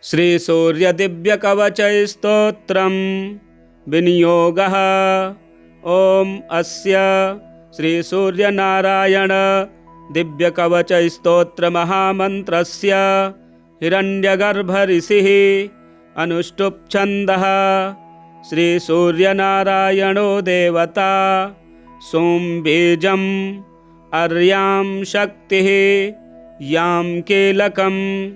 श्रीसूर्यदिव्यकवचस्तोत्रं विनियोगः। ॐ अस्य श्रीसूर्यनारायण दिव्यकवचस्तोत्रमहामन्त्रस्य हिरण्यगर्भऋषिः अनुष्टुप् छन्दः। श्रीसूर्यनारायणो देवता सोमबीजम् अर्यां शक्तिः यां कीलकम्।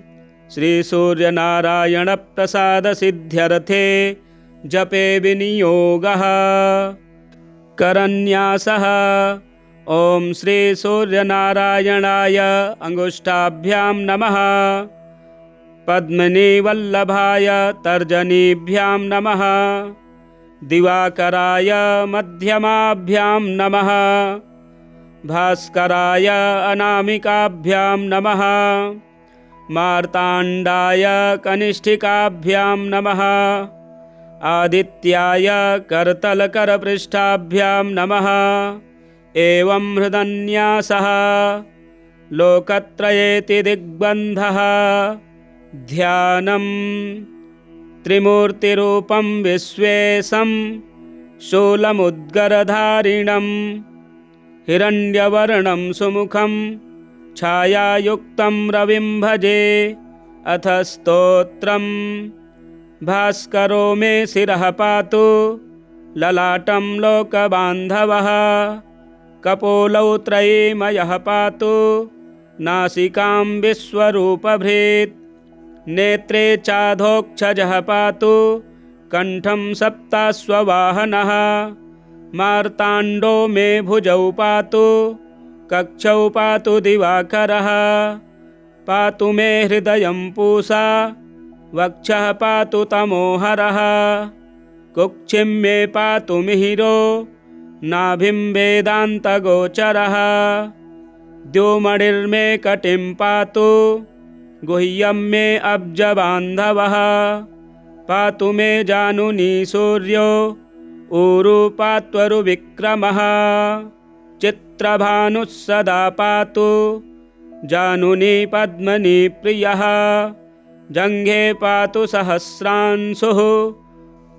श्रीसूर्यनारायणप्रसादसिद्ध्यर्थे जपे विनियोगः। करन्यासः। ॐ श्रीसूर्यनारायणाय अङ्गुष्ठाभ्यां नमः। पद्मिनीवल्लभाय तर्जनीभ्यां नमः। दिवाकराय मध्यमाभ्यां नमः। भास्कराय अनामिकाभ्यां नमः। मार्ताण्डाय कनिष्ठिकाभ्यां नमः। आदित्याय करतलकरपृष्ठाभ्यां नमः। एवं हृदन्यासः। लोकत्रयेति दिग्बन्धः। ध्यानं त्रिमूर्तिरूपं विश्वेशं शूलमुद्गरधारिणं हिरण्यवर्णं सुमुखं छायायुक्तं रविं भजे। अथ स्तोत्रम्। भास्करो मे शिरः पातु ललाटं लोकबान्धवः। कपोलौ त्रयीमयः पातु नासिकां विश्वरूपभृत्। नेत्रे चाधोक्षजः पातु कण्ठं सप्ताश्ववाहनः। मार्ताण्डो मे भुजौ पातु कक्षौ पातु दिवाकरः। पातु मे हृदयं पूषा वक्षः पातु तमोहरः। कुक्षिं मे पातु मिहिरो नाभिं वेदान्तगोचरः। द्युमणिर्मे कटिं पातु गुह्यं मे अब्जबान्धवः। पातु मे जानुनी सूर्यो ऊरु पात्वरुविक्रमः। चित्रभानुः सदा पातु जानुनी पद्मनी प्रियः। जङ्घे पातु सहस्रांशुः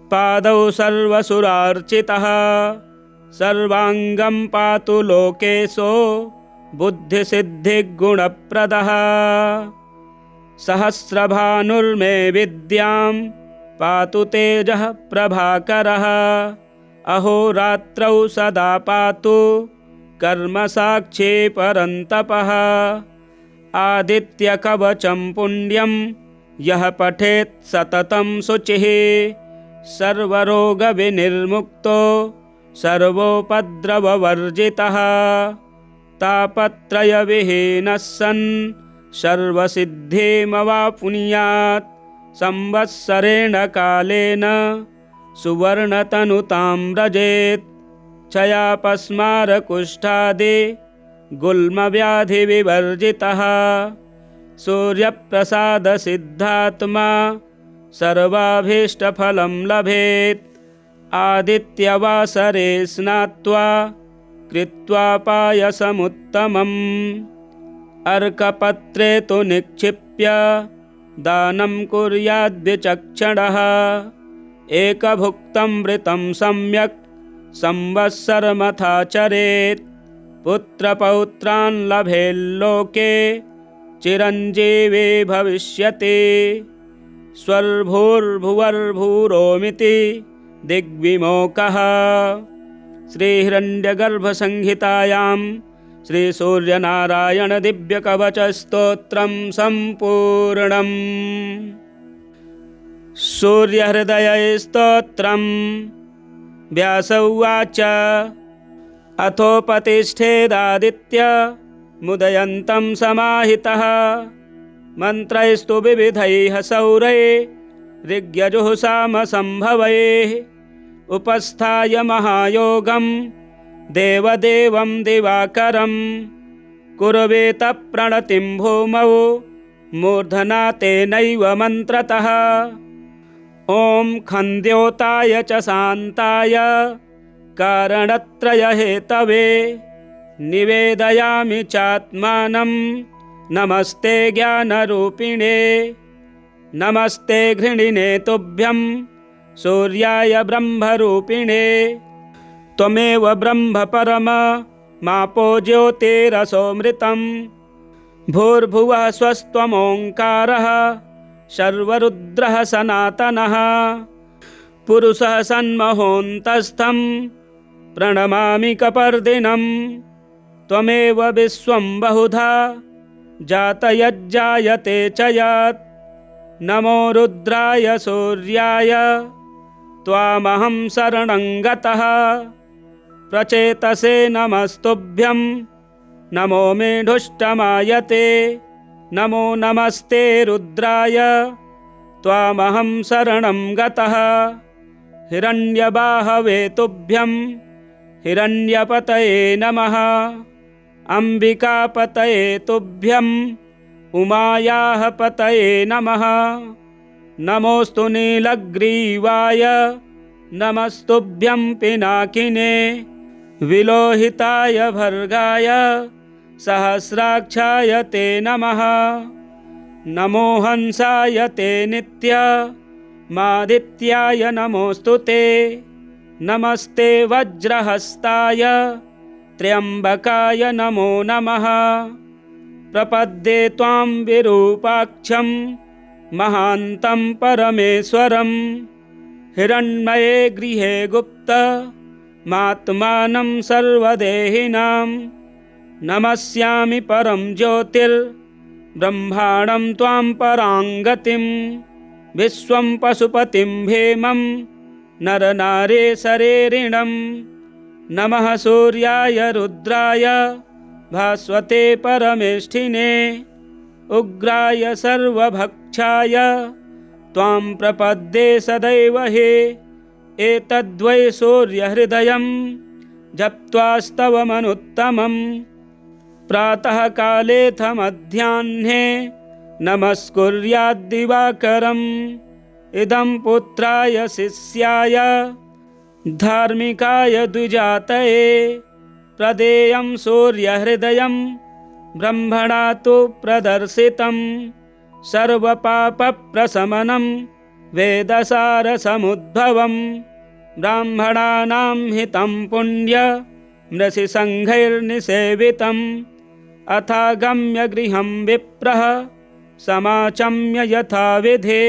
पादौ सर्वसुरार्चितः। सर्वाङ्गं पातु लोकेशो बुद्धिसिद्धिगुणप्रदः। सहस्रभानुर्मे विद्यां पातु तेजः प्रभाकरः। अहोरात्रौ सदा पातु कर्मसाक्षी परन्तपः। आदित्यकवचं पुण्यं यः पठेत् सततं शुचिः। सर्वरोगविनिर्मुक्तो सर्वोपद्रववर्जितः। तापत्रयविहीनः सन् सर्वसिद्धिमवाप्नुयात्। संवत्सरेण कालेन सुवर्णतनुतां व्रजेत्। क्षयापस्मारकुष्ठादि गुल्मव्याधिविवर्जितः। सूर्यप्रसादसिद्धात्मा सर्वाभीष्टफलं लभेत्। आदित्यवासरे स्नात्वा कृत्वा पायसमुत्तमम्। अर्कपत्रे तु निक्षिप्य दानं कुर्याद्विचक्षणः। एकभुक्तं वृतं सम्यक् संवत्सरमथाचरेत्। पुत्रपौत्रान् लभेल्लोके चिरञ्जीवी भविष्यति। स्वर्भूर्भुवर्भूरोमिति दिग्विमोकः। श्रीहिरण्यगर्भसंहितायां श्रीसूर्यनारायण दिव्यकवचस्तोत्रं सम्पूर्णम्। सूर्यहृदयस्तोत्रं। व्यास उवाच। अथोपतिष्ठेदादित्य मुदयन्तं समाहितः। मन्त्रैस्तु विविधैः सौरैः ऋग्यजुःसामसंभवैः। उपस्थाय महायोगं देवदेवं दिवाकरं। कुर्वेत प्रणतिं भूमौ मूर्धना तेनैव मन्त्रतः। ॐ खन्द्योताय च शान्ताय कारणत्रयहेतवे निवेदयामि चात्मानं नमस्ते ज्ञानरूपिणे नमस्ते घृणिने तुभ्यं सूर्याय ब्रह्मरूपिणे त्वमेव ब्रह्म परममापो ज्योतिरसोऽमृतं भूर्भुवः स्वस्त्वमोङ्कारः सर्वरुद्रः सनातनः पुरुषः सन्महोऽन्तस्थं प्रणमामि कपर्दिनं त्वमेव विश्वं बहुधा जातयज्जायते च यत् नमो रुद्राय सूर्याय त्वामहं शरणं गतः प्रचेतसे नमस्तुभ्यं नमो मेढुष्टमायते नमो नमस्ते रुद्राय त्वामहं शरणं गतः हिरण्यबाहवे तुभ्यं हिरण्यपतये नमः अम्बिकापतये तुभ्यं उमायाः पतये नमः नमोऽस्तु नीलग्रीवाय नमस्तुभ्यं पिनाकिने विलोहिताय भर्गाय सहस्राक्षाय ते नमः नमो हंसाय ते नित्यमादित्याय नमोऽस्तु ते नमस्ते वज्रहस्ताय त्र्यम्बकाय नमो नमः प्रपद्ये त्वां विरूपाक्षं महान्तं परमेश्वरं हिरण्मये गृहे गुप्तमात्मानं सर्वदेहिनां नमस्यामि परं ज्योतिर्ब्रह्माणं त्वां पराङ्गतिं विश्वं पशुपतिं भेमं नरनारेशरेरिणं नमः सूर्याय रुद्राय भास्वते परमेष्ठिने उग्राय सर्वभक्षाय त्वां प्रपद्ये सदैव हे एतद्वै सूर्यहृदयं जप्त्वास्तवमनुत्तमं प्रातःकालेऽथ मध्याह्ने नमस्कुर्याद्दिवाकरम् इदं पुत्राय शिष्याय धार्मिकाय द्विजातये प्रदेयं सूर्यहृदयं ब्रह्मणा तु प्रदर्शितं सर्वपापप्रशमनं वेदसारसमुद्भवं ब्राह्मणानां हितं पुण्यमृषिसङ्घैर्निसेवितम् अथागम्य गृहं विप्रः समाचम्य यथाविधे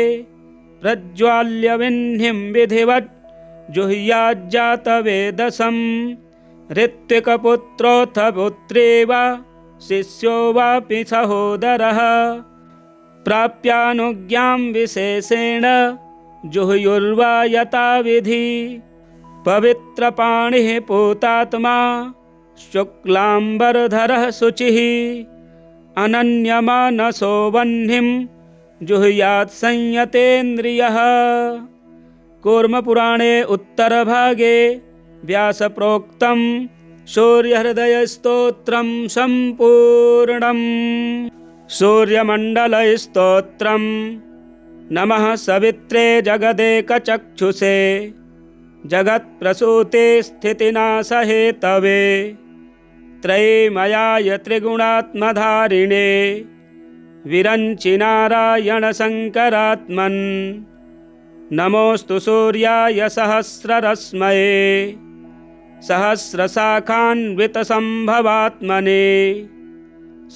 प्रज्वाल्य विह्निं विधिवत् जुह्याज्जातवेदसं ऋत्विकपुत्रोऽथ पुत्री वा शिष्यो वापि सहोदरः प्राप्यानुज्ञां विशेषेण जुहुयुर्वा यथाविधि पवित्रपाणिः पूतात्मा शुक्लाम्बरधरः शुचिः अनन्यमानसो वह्निं जुहुयात् संयतेन्द्रियः। कूर्मपुराणे उत्तरभागे व्यासप्रोक्तं सूर्यहृदयस्तोत्रं सम्पूर्णम्। सूर्यमण्डलस्तोत्रं नमः सवित्रे जगदेकचक्षुषे जगत्प्रसूते स्थितिनाशहेतवे त्रयीमयाय त्रिगुणात्मधारिणे विरञ्चि नारायणशङ्करात्मन् नमोऽस्तु सूर्याय सहस्ररश्मये सहस्रशाखान्वितसम्भवात्मने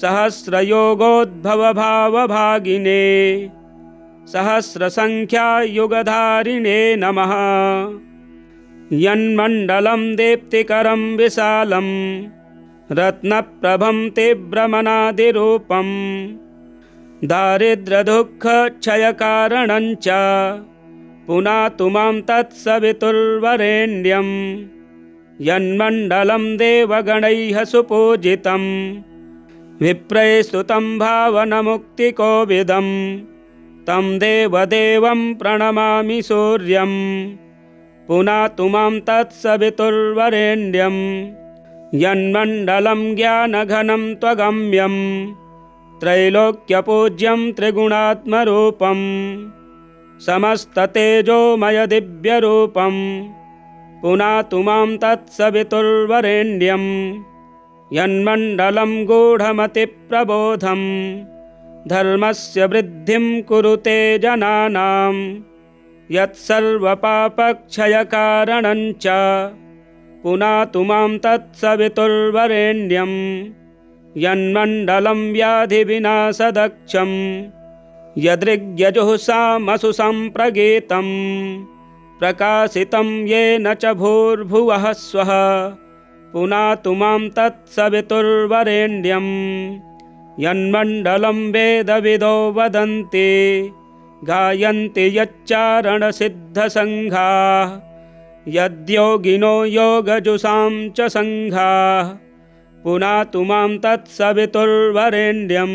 सहस्रयोगोद्भवभावभागिने सहस्रसङ्ख्यायुगधारिणे नमः। यन्मण्डलं दीप्तिकरं विशालं रत्नप्रभं तीव्रमनादिरूपं दारिद्र्यदुःखक्षयकारणं च पुनातु मां तत्सवितुर्वरेण्यं यन्मण्डलं देवगणैः सुपूजितं विप्रैः स्तुतं भावनमुक्तिकोविदं तं देवदेवं प्रणमामि सूर्यं पुनातु मां तत्सवितुर्वरेण्यं यन्मण्डलं ज्ञानघनं त्वगम्यं त्रैलोक्यपूज्यं त्रिगुणात्मरूपं समस्ततेजोमयदिव्यरूपं पुनातु मां तत्सवितुर्वरेण्यं यन्मण्डलं गूढमतिप्रबोधं धर्मस्य वृद्धिं कुरुते जनानां यत्सर्वपापक्षयकारणं च पुनातु मां तत्सवितुर्वरेण्यं यन्मण्डलं व्याधिविनाशदक्षं यदृग्यजुःसामसु सम्प्रगीतं प्रकाशितं येन च भूर्भुवः स्वः पुनातु मां तत्सवितुर्वरेण्यं यन्मण्डलं वेदविदो वदन्ति गायन्ति यच्चारणसिद्धसङ्घाः यद्योगिनो योगजुषां च सङ्घाः पुनातु मां तत्सवितुर्वरेण्यं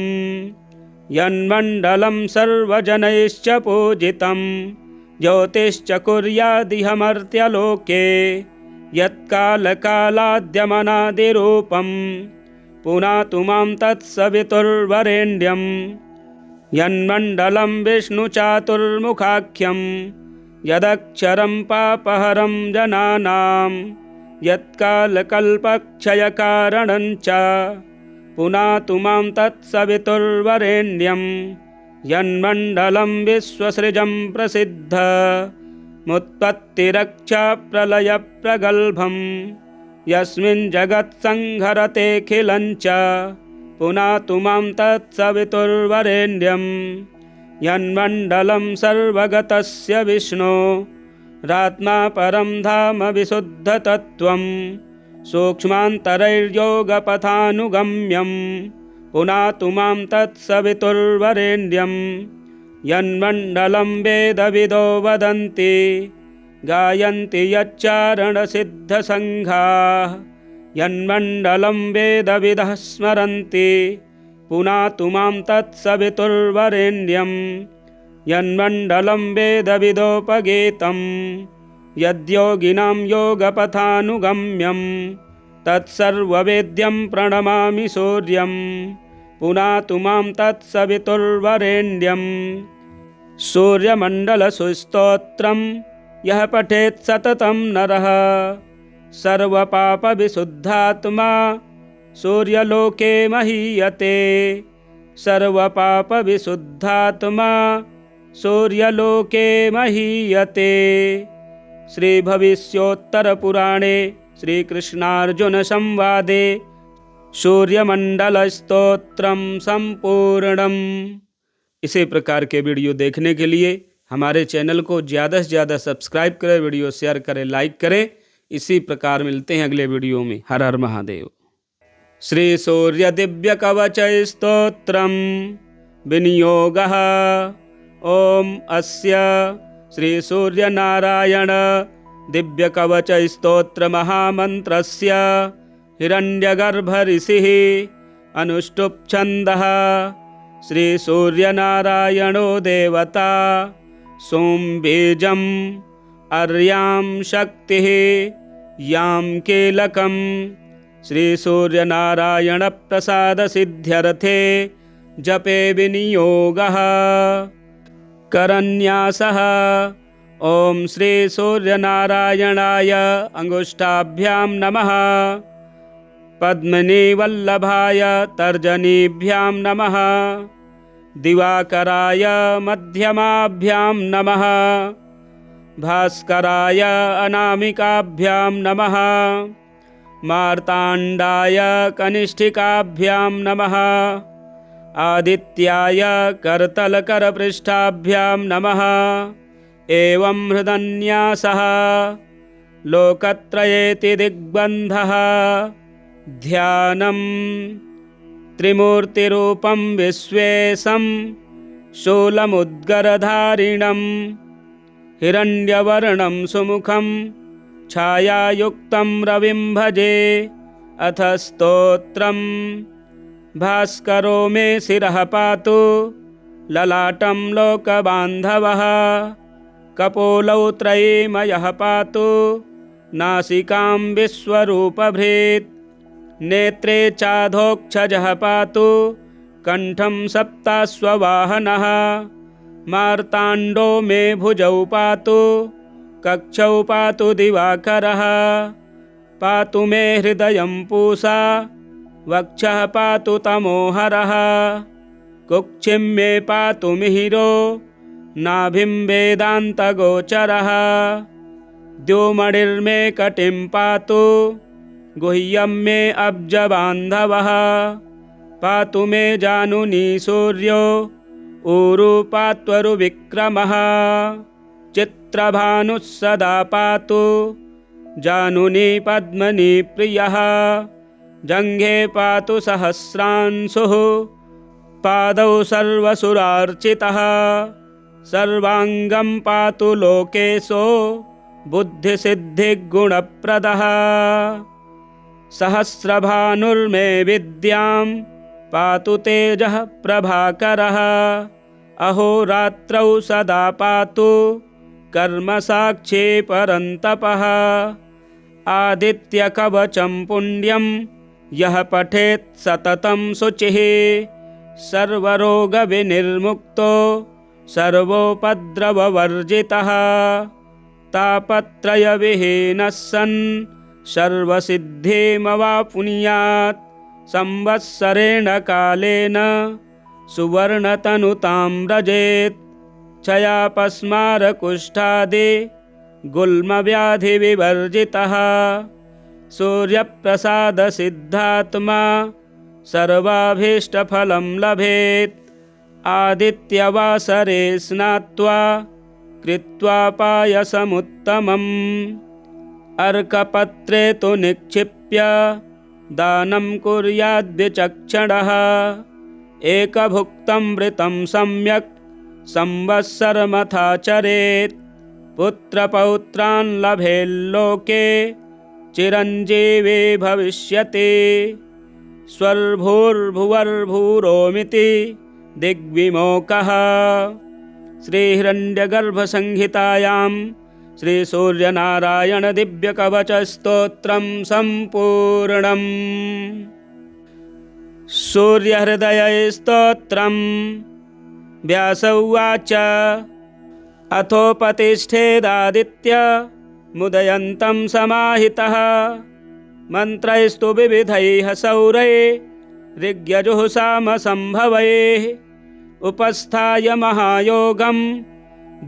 यन्मण्डलं सर्वजनैश्च पूजितं ज्योतिश्च कुर्यादिहमर्त्यलोके यत्कालकालाद्यमनादिरूपं पुनातु मां तत्सवितुर्वरेण्यं यन्मण्डलं विष्णुचातुर्मुखाख्यं यदक्षरं पापहरं जनानां यत्कालकल्पक्षयकारणं च पुनातु मां तत्सवितुर्वरेण्यं यन्मण्डलं विश्वसृजं प्रसिद्धमुत्पत्तिरक्षाप्रलयप्रगल्भं यस्मिन् जगत्संहरतेऽखिलं च पुनातु मां तत्सवितुर्वरेण्यं यन्मण्डलं सर्वगतस्य विष्णो रात्मा परं धाम विशुद्धतत्त्वं सूक्ष्मान्तरैर्योगपथानुगम्यं पुनातु मां तत्सवितुर्वरेण्यं यन्मण्डलं वेदविदो वदन्ति गायन्ति यच्चारणसिद्धसङ्घाः यन्मण्डलं वेदविदः स्मरन्ति पुनातु मां तत्सवितुर्वरेण्यं यन्मण्डलं वेदविदोपगीतं यद्योगिनां योगपथानुगम्यं तत्सर्ववेद्यं प्रणमामि सूर्यं पुनातु मां तत्सवितुर्वरेण्यं सूर्यमण्डलसुस्तोत्रं यः पठेत् सततं नरः सर्वपापविशुद्धात्मा सूर्यलोके महीयते सर्वपापविशुद्धात्मा सूर्यलोके महीयते। श्रीभविष्योत्तरपुराणे श्रीकृष्णार्जुनसंवादे सूर्यमंडलस्तोत्रम संपूर्णम्। इसी प्रकार के वीडियो देखने के लिए हमारे चैनल को ज़्यादा से ज़्यादा सब्सक्राइब करें, वीडियो शेयर करें, लाइक करें। इसी प्रकार मिलते हैं अगले वीडियो में। हर हर महादेव। श्री सूर्य दिव्य कवच स्तोत्रम विनियोगः। ओम अस्य श्री सूर्य नारायण दिव्य कवच स्तोत्र महामंत्रस्य हिरण्यगर्भ ऋषिः अनुष्टुप् छन्दः। श्री सूर्य नारायणो देवता सोम बीजम् अर्यां शक्तिः यां कीलकम्। श्री सूर्य नारायण प्रसाद सिद्ध्यर्थे जपे विनियोगः। करन्यासः। ओम श्री सूर्य नारायणाय अंगुष्ठाभ्यां नमः। पद्मिनी वल्लभाय तर्जनीभ्यां नमः। दिवाकराय मध्यमाभ्यां नमः। भास्कराय अनामिकाभ्यां नमः। मार्ताण्डाय कनिष्ठिकाभ्यां नमः। आदित्याय करतलकरपृष्ठाभ्यां नमः। एवं हृदन्यासः लोकत्रयेति दिग्बन्धः। ध्यानं त्रिमूर्तिरूपं विश्वेशं शूलमुद्गरधारिणं हिरण्यवर्णं सुमुखं छायायुक्तं रविं भजे। अथ स्तोत्रम्। भास्करो मे शिरः पातु ललाटं लोकबान्धवः। कपोलौ त्रयीमयः पातु नासिकां विश्वरूपभृत्। नेत्रे चाधोक्षजः पातु कंठं सप्ताश्ववाहनः। मार्ताण्डो मे भुजौ पातु कक्षौ पातु दिवाकरः। पातु मे हृदयं पूषा वक्षः पातु तमोहरः। कुक्षिं मे पातु मिहिरो नाभिं वेदान्तगोचरः द्युमणिर्मे कटिं पातु गुह्यं मे अब्जबान्धवः पातु मे जानुनी सूर्यो ऊरु पात्वरुविक्रमः चित्रभानुः सदा पातु जानुनी पद्मनी प्रियः जङ्घे पातु सहस्रांशुः पादौ सर्वसुरार्चितः सर्वाङ्गं पातु लोकेशो बुद्धिसिद्धिगुणप्रदः सहस्रभानुर्मे विद्यां पातु तेजः प्रभाकरः अहोरात्रौ सदा पातु कर्मसाक्षी परन्तपः आदित्यकवचं पुण्यं यः पठेत् सततं शुचिः सर्वरोगविनिर्मुक्तो सर्वोपद्रववर्जितः तापत्रयविहीनः सन् सर्वसिद्धिमवाप्नुयात् संवत्सरेण कालेन सुवर्णतनुतां व्रजेत् क्षयापस्मारकुष्ठादि गुल्मव्याधिविवर्जितः सूर्यप्रसादसिद्धात्मा सर्वाभीष्टफलं लभेत् आदित्यवासरे स्नात्वा कृत्वा पायसमुत्तमम् अर्कपत्रे तु निक्षिप्य दानं कुर्याद्विचक्षणः एकभुक्तं वृतं सम्यक् संवत्सरमथाचरेत् पुत्रपौत्रान् लभेल्लोके चिरञ्जीवी भविष्यति स्वर्भूर्भुवर्भूरोमिति दिग्विमोकः। श्रीहिरण्यगर्भसंहितायां श्रीसूर्यनारायणदिव्यकवचस्तोत्रं सम्पूर्णम्। सूर्यहृदयस्तोत्रं व्यास उवाच अथोपतिष्ठेदादित्य मुदयन्तं समाहितः मन्त्रैस्तु विविधैः सौरैः ऋग्यजुःसामसंभवैः उपस्थाय महायोगं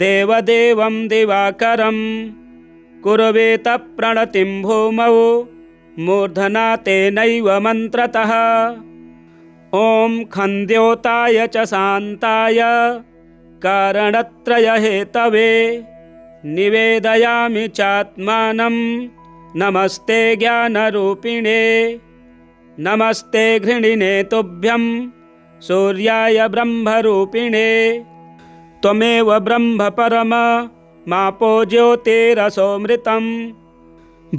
देवदेवं दिवाकरं कुर्वेत प्रणतिं भूमौ मूर्धना तेनैव मन्त्रतः ॐ खन्द्योताय च शान्ताय कारणत्रयहेतवे निवेदयामि चात्मानं नमस्ते ज्ञानरूपिणे नमस्ते घृणिने तुभ्यं सूर्याय ब्रह्मरूपिणे त्वमेव ब्रह्म परम मापो ज्योतिरसोऽमृतं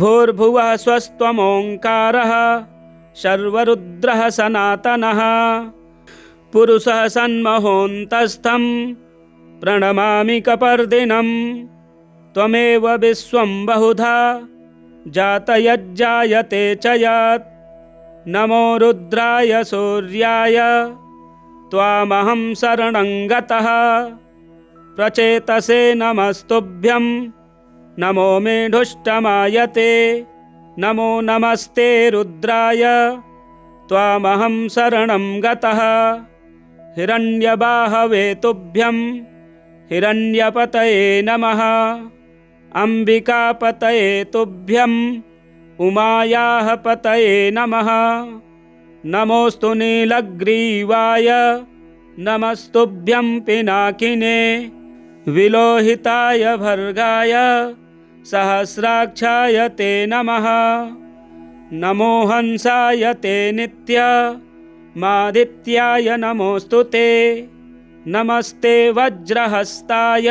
भूर्भुवः स्वस्त्वमोङ्कारः शर्वरुद्रः सनातनः पुरुषः सन्महोऽन्तस्थं प्रणमामि कपर्दिनं त्वमेव विश्वं बहुधा जातयज्जायते च यत् नमो रुद्राय सूर्याय त्वामहं शरणं गतः प्रचेतसे नमस्तुभ्यं नमो मेढुष्टमायते नमो नमस्ते रुद्राय त्वामहं शरणं गतः हिरण्यबाहवे तुभ्यं हिरण्यपतये नमः अम्बिकापतये तुभ्यं उमायाः पतये नमः नमोऽस्तु नीलग्रीवाय नमस्तुभ्यं पिनाकिने विलोहिताय भर्गाय सहस्राक्षाय ते नमः नमो हंसाय ते नित्य मादित्याय नमोऽस्तु ते नमस्ते वज्रहस्ताय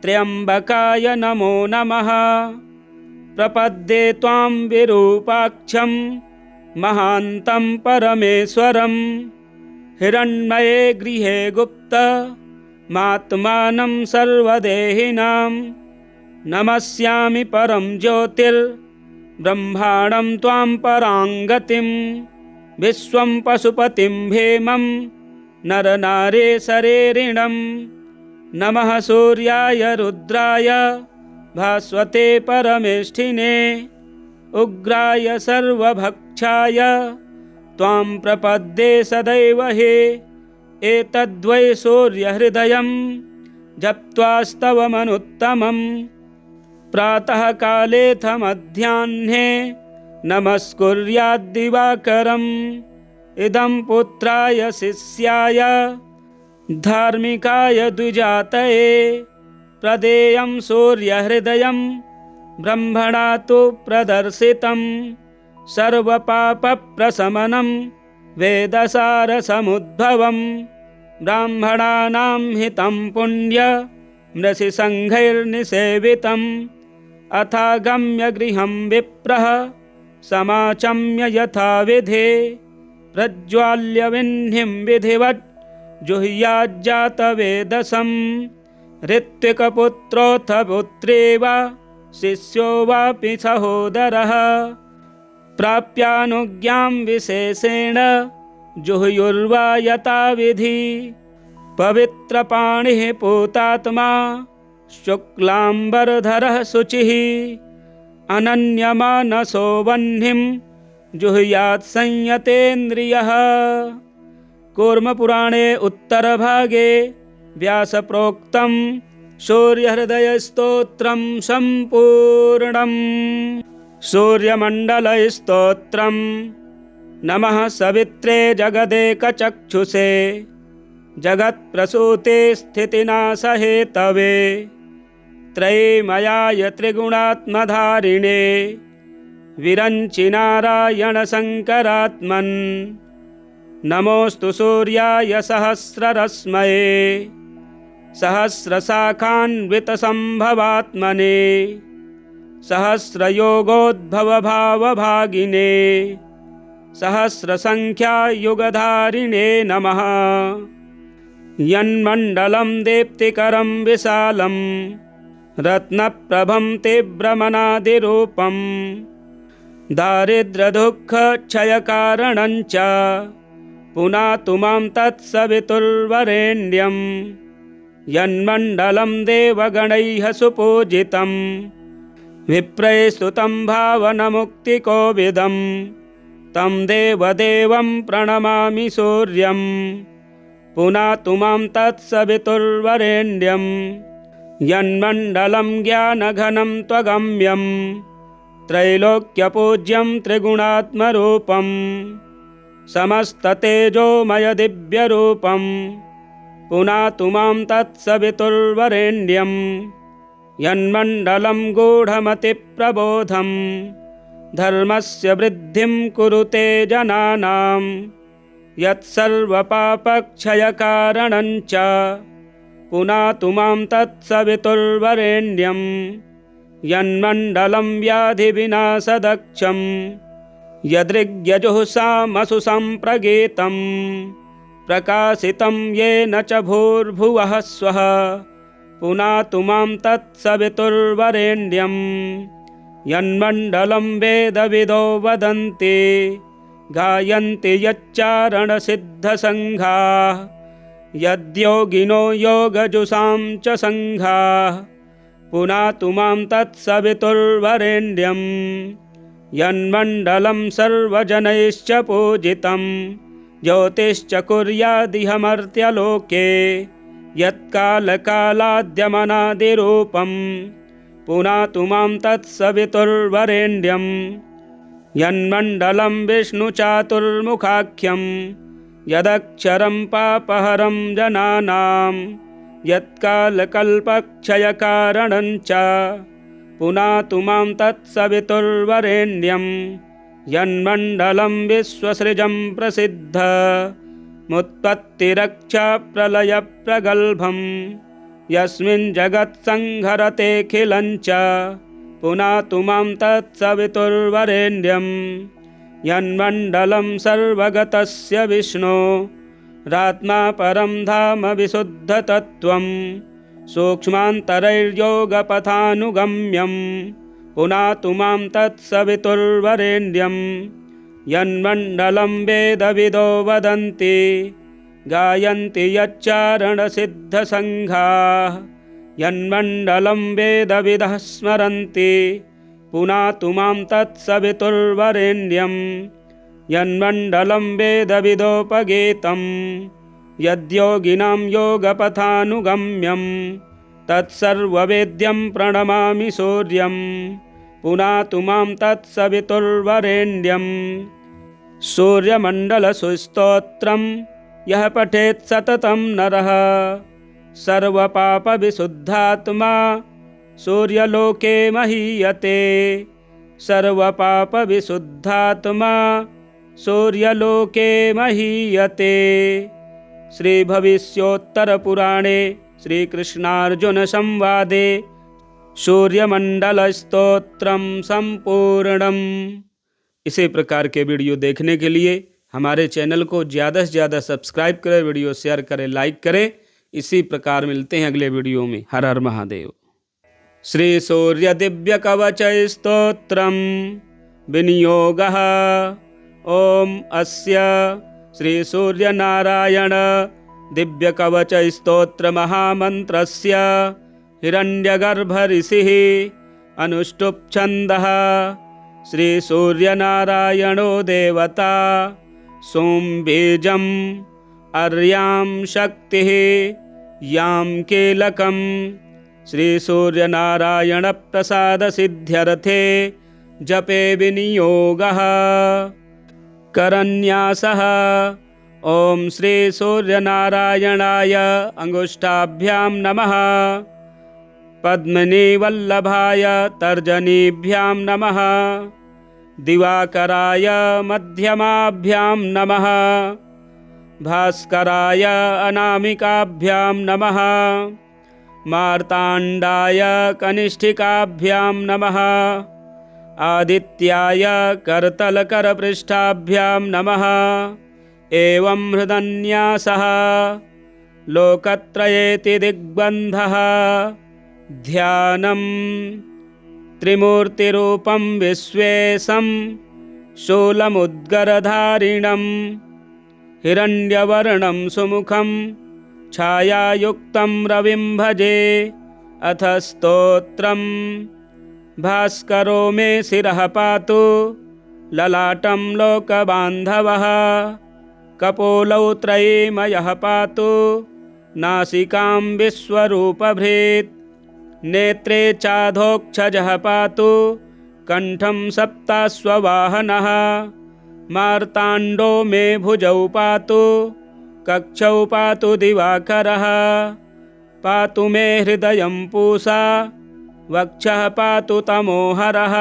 त्र्यम्बकाय नमो नमः प्रपद्ये त्वां विरूपाक्षं महान्तं परमेश्वरं हिरण्मये गृहे गुप्त मात्मानं सर्वदेहिनां नमस्यामि परं ज्योतिर्ब्रह्माणं त्वां पराङ्गतिं विश्वं पशुपतिं भेमं नरनारेशरेरिणं नमः सूर्याय रुद्राय भास्वते परमेष्ठिने उग्राय सर्वभक्षाय त्वां प्रपद्ये सदैव हे एतद्वै सूर्यहृदयं जप्त्वास्तवमनुत्तमं प्रातःकालेऽथ मध्याह्ने नमस्कुर्याद्दिवाकरम् इदं पुत्राय शिष्याय धार्मिकाय द्विजातये प्रदेयं सूर्यहृदयं ब्रह्मणा तु प्रदर्शितं सर्वपापप्रशमनं वेदसारसमुद्भवं ब्राह्मणानां हितं पुण्य मृषिसङ्घैर्निसेवितम् अथागम्य गृहं विप्रः समाचम्य यथाविधे प्रज्वाल्य विह्निं विधिवत् जुह्याज्जातवेदसं ऋत्विकपुत्रोऽथ पुत्री वा शिष्यो वापि सहोदरः प्राप्यानुज्ञां विशेषेण जुहुयुर्वा यथाविधि पवित्रपाणिः पूतात्मा शुक्लाम्बरधरः शुचिः अनन्यमानसो वह्निं जुहुयात् संयतेन्द्रियः। कूर्मपुराणे उत्तरभागे व्यासप्रोक्तं सूर्यहृदयस्तोत्रं सम्पूर्णम्। सूर्यमण्डलस्तोत्रं नमः सवित्रे जगदेकचक्षुषे जगत्प्रसूते स्थितिनाशहेतवे त्रयीमयाय त्रिगुणात्मधारिणे विरञ्चि नारायणशङ्करात्मन् नमोऽस्तु सूर्याय सहस्ररश्मये सहस्रशाखान्वितसम्भवात्मने सहस्रयोगोद्भवभावभागिने सहस्रसङ्ख्यायुगधारिणे नमः। यन्मण्डलं दीप्तिकरं विशालं रत्नप्रभं तीव्रमनादिरूपं दारिद्र्यदुःखक्षयकारणं च पुनातु मां तत्सवितुर्वरेण्यं यन्मण्डलं देवगणैः सुपूजितं विप्रैः स्तुतं भावनमुक्तिकोविदं तं देवदेवं प्रणमामि सूर्यं पुनातु मां तत्सवितुर्वरेण्यं यन्मण्डलं ज्ञानघनं त्वगम्यं त्रैलोक्यपूज्यं त्रिगुणात्मरूपं समस्ततेजोमयदिव्यरूपं पुनातु मां तत्सवितुर्वरेण्यं यन्मण्डलं गूढमतिप्रबोधं धर्मस्य वृद्धिं कुरुते जनानां यत्सर्वपापक्षयकारणं च पुनातु मां तत्सवितुर्वरेण्यं यन्मण्डलं व्याधिविनाशदक्षं यदृग्यजुःसामसु सम्प्रगीतं प्रकाशितं येन च भूर्भुवः स्वः पुनातु मां तत्सवितुर्वरेण्यं यन्मण्डलं वेदविदो वदन्ति गायन्ति यच्चारणसिद्धसङ्घाः यद्योगिनो योगजुषां च सङ्घाः पुनातु मां तत्सवितुर्वरेण्यं यन्मण्डलं सर्वजनैश्च पूजितं ज्योतिश्च कुर्यादिह मर्त्यलोके यत्कालकालाद्यमनादिरूपं पुनातु मां तत्सवितुर्वरेण्यं यन्मण्डलं विष्णुचातुर्मुखाख्यं यदक्षरं पापहरं जनानां यत्कालकल्पक्षयकारणं च पुनातु मां तत्सवितुर्वरेण्यं यन्मण्डलं विश्वसृजं प्रसिद्धमुत्पत्तिरक्षाप्रलयप्रगल्भं यस्मिन् जगत्संहरतेऽखिलं च पुनातु मां तत्सवितुर्वरेण्यं यन्मण्डलं सर्वगतस्य विष्णो रात्मा परं धाम विशुद्धतत्त्वं सूक्ष्मान्तरैर्योगपथानुगम्यं पुनातु मां तत्सवितुर्वरेण्यं यन्मण्डलं वेदविदो वदन्ति गायन्ति यच्चारणसिद्धसङ्घाः यन्मण्डलं वेदविदः स्मरन्ति पुनातु मां तत्सवितुर्वरेण्यं यन्मण्डलं वेदविदोपगीतं यद्योगिनां योगपथानुगम्यं तत्सर्ववेद्यं प्रणमामि सूर्यं पुनातु मां तत्सवितुर्वरेण्यं। सूर्यमण्डलसुस्तोत्रं यः पठेत् सततं नरः सर्वपापविशुद्धात्मा सूर्यलोके महीयते। सर्वपापविशुद्धात्मा सूर्यलोके महीयते। श्रीभविष्योत्तरपुराणे श्रीकृष्णार्जुनसंवादे सूर्यमंडलस्तोत्रम संपूर्णम। इसी प्रकार के वीडियो देखने के लिए हमारे चैनल को ज़्यादा से ज़्यादा सब्सक्राइब करें, वीडियो शेयर करें, लाइक करें। इसी प्रकार मिलते हैं अगले वीडियो में। हर हर महादेव। श्री सूर्य दिव्य कवच स्तोत्रम विनियोगः। ओम अस्य श्री सूर्य नारायण दिव्य कवच स्तोत्र महामंत्रस्य हिरण्यगर्भ ऋषिः अनुष्टुप् छन्दः। श्री सूर्य नारायणो देवता सोम बीजम् अर्यां शक्तिः यां कीलकम्। श्री सूर्य नारायण प्रसाद सिद्ध्यर्थे जपे विनियोगः। करन्यासः। ओम श्री सूर्य नारायणाय अंगुष्ठाभ्यां नमः। पद्मिनी वल्लभाय तर्जनीभ्यां नमः। दिवाकराय मध्यमाभ्यां नमः। भास्कराय अनामिकाभ्यां नमः। मार्ताण्डाय कनिष्ठिकाभ्यां नमः। आदित्याय करतलकरपृष्ठाभ्यां नमः। एवं हृदन्यासः लोकत्रयेति दिग्बन्धः। ध्यानं त्रिमूर्तिरूपं विश्वेशं शूलमुद्गरधारिणं हिरण्यवर्णं सुमुखं छायायुक्तं रविं भजे। अथ स्तोत्रम्। भास्करो मे शिरः पातु ललाटं लोकबान्धवः। कपोलौ त्रयीमयः पातु नासिकां विश्वरूपभृत्। नेत्रे चाधोक्षजः पातु कण्ठं सप्ताश्ववाहनः। मार्ताण्डो मे भुजौ पातु कक्षौ पातु दिवाकरः। पातु मे हृदयं पूषा वक्षः पातु तमोहरः।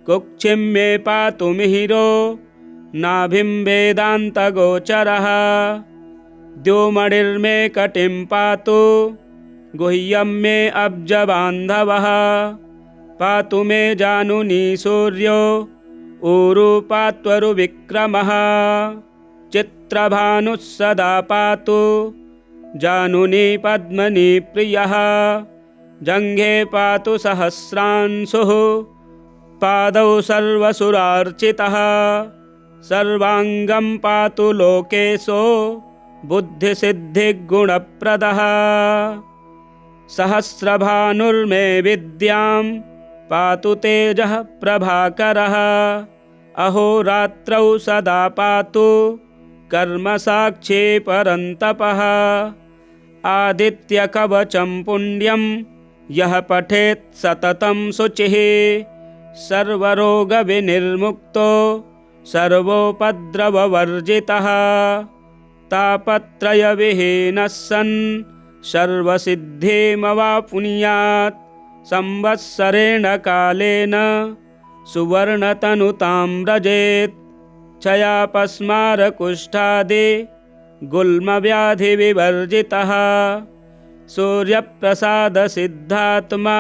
कुक्षिं मे पातु मिहिरो नाभिं वेदान्तगोचरः। द्युमणिर्मे कटिं पातु गुह्यं मे अब्जबान्धवः। पातु मे जानुनी सूर्यो ऊरु पात्वरुविक्रमः। चित्रभानुः सदा पातु जानुनी पद्मनी प्रियः। जङ्घे पातु सहस्रांशुः पादौ सर्वसुरार्चितः। सर्वाङ्गं पातु लोकेशो बुद्धिसिद्धिगुणप्रदः। सहस्रभानुर्मे विद्यां पातु तेजः प्रभाकरः। अहोरात्रौ सदा पातु कर्मसाक्षी परन्तपः। आदित्यकवचं पुण्यं यः पठेत् सततं शुचिः। सर्वरोगविनिर्मुक्तो सर्वोपद्रववर्जितः। तापत्रयविहीनः सन् सर्वसिद्धिमवाप्नुयात्। संवत्सरेण कालेन सुवर्णतनुतां व्रजेत्। क्षयापस्मारकुष्ठादि गुल्मव्याधिविवर्जितः। सूर्यप्रसादसिद्धात्मा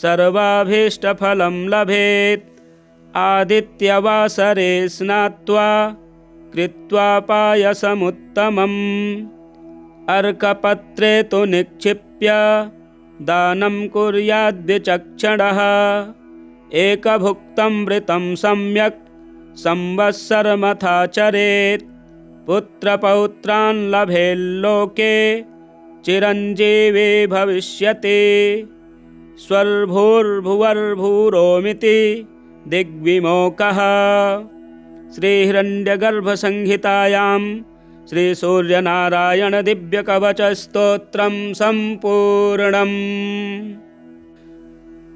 सर्वाभीष्टफलं लभेत्। आदित्यवासरे स्नात्वा कृत्वा पायसमुत्तमम्। अर्कपत्रे तु निक्षिप्य दानं कुर्याद्विचक्षणः। एकभुक्तं वृतं सम्यक् संवत्सरमथाचरेत्। पुत्रपौत्रान् लभेल्लोके चिरञ्जीवी भविष्यति। स्वर्भूर्भुवर्भूरोमिति दिग्विमोकः। श्रीहिरण्यगर्भसंहितायां श्रीसूर्यनारायण दिव्यकवचस्तोत्रं सम्पूर्णम्।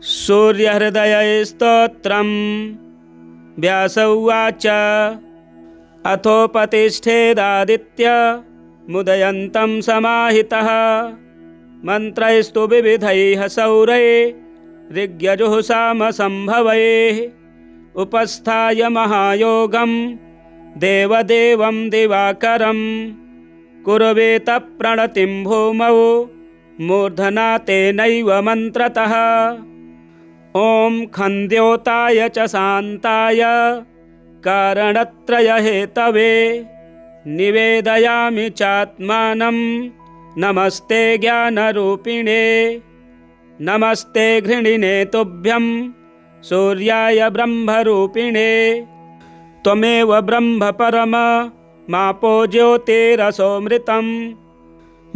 सूर्यहृदयस्तोत्रम्। व्यास उवाच अथोपतिष्ठेदादित्य मुदयन्तं समाहितः मन्त्रैस्तु विविधैः सौरैः ऋग्यजुःसामसम्भवैः उपस्थाय महायोगं देवदेवं दिवाकरं कुर्वेत प्रणतिं भूमौ मूर्धना तेनैव मन्त्रतः। ॐ खन्द्योताय च शान्ताय कारणत्रयहेतवे निवेदयामि चात्मानं नमस्ते ज्ञानरूपिणे। नमस्ते घृणिने तुभ्यं सूर्याय ब्रह्मरूपिणे। त्वमेव ब्रह्म परम मापो ज्योतिरसोऽमृतं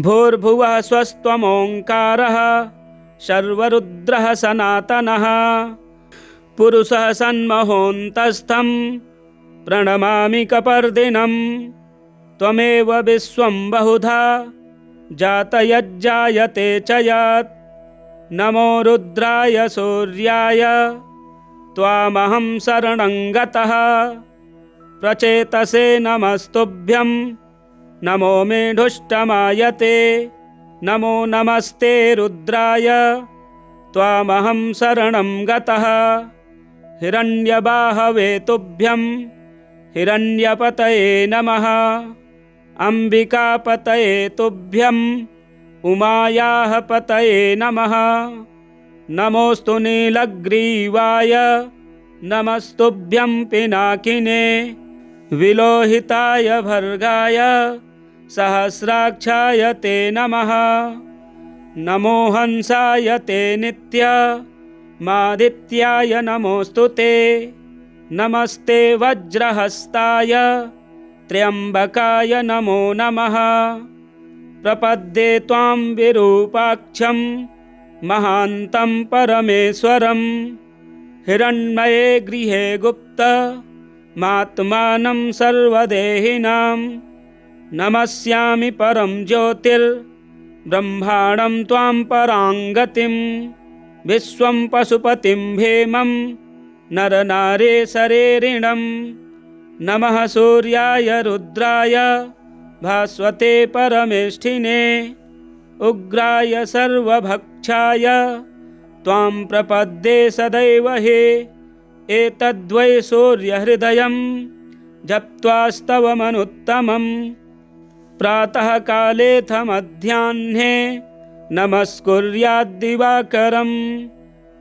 भूर्भुवः स्वस्त्वमोङ्कारः सर्वरुद्रः सनातनः पुरुषः सन्महोऽन्तस्थं प्रणमामि कपर्दिनं। त्वमेव विश्वं बहुधा जातयज्जायते च यत् नमो रुद्राय सूर्याय त्वामहं शरणं गतः। प्रचेतसे नमस्तुभ्यं नमो मेढुष्टमायते। नमो नमस्ते रुद्राय त्वामहं शरणं गतः। हिरण्यबाहवे तुभ्यं हिरण्यपतये नमः। अम्बिकापतये तुभ्यं उमायाः पतये नमः। नमोऽस्तु नीलग्रीवाय नमस्तुभ्यं पिनाकिने विलोहिताय भर्गाय सहस्राक्षाय ते नमः। नमो हंसाय ते नित्य मादित्याय नमोऽस्तु ते। नमस्ते वज्रहस्ताय त्र्यम्बकाय नमो नमः। प्रपद्ये त्वां विरूपाक्षं महान्तं परमेश्वरं हिरण्मये गृहे गुप्तमात्मानं सर्वदेहिनां। नमस्यामि परं ज्योतिर्ब्रह्माणं त्वां पराङ्गतिं विश्वं पशुपतिं भेमं नरनारेशरेरिणं। नमः सूर्याय रुद्राय भास्वते परमेष्ठिने उग्राय सर्वभक्षाय त्वां प्रपद्ये सदैव हि। एतद्वै सूर्यहृदयं जप्त्वास्तवमनुत्तमं प्रातःकालेऽथ मध्याह्ने नमस्कुर्याद्दिवाकरम्।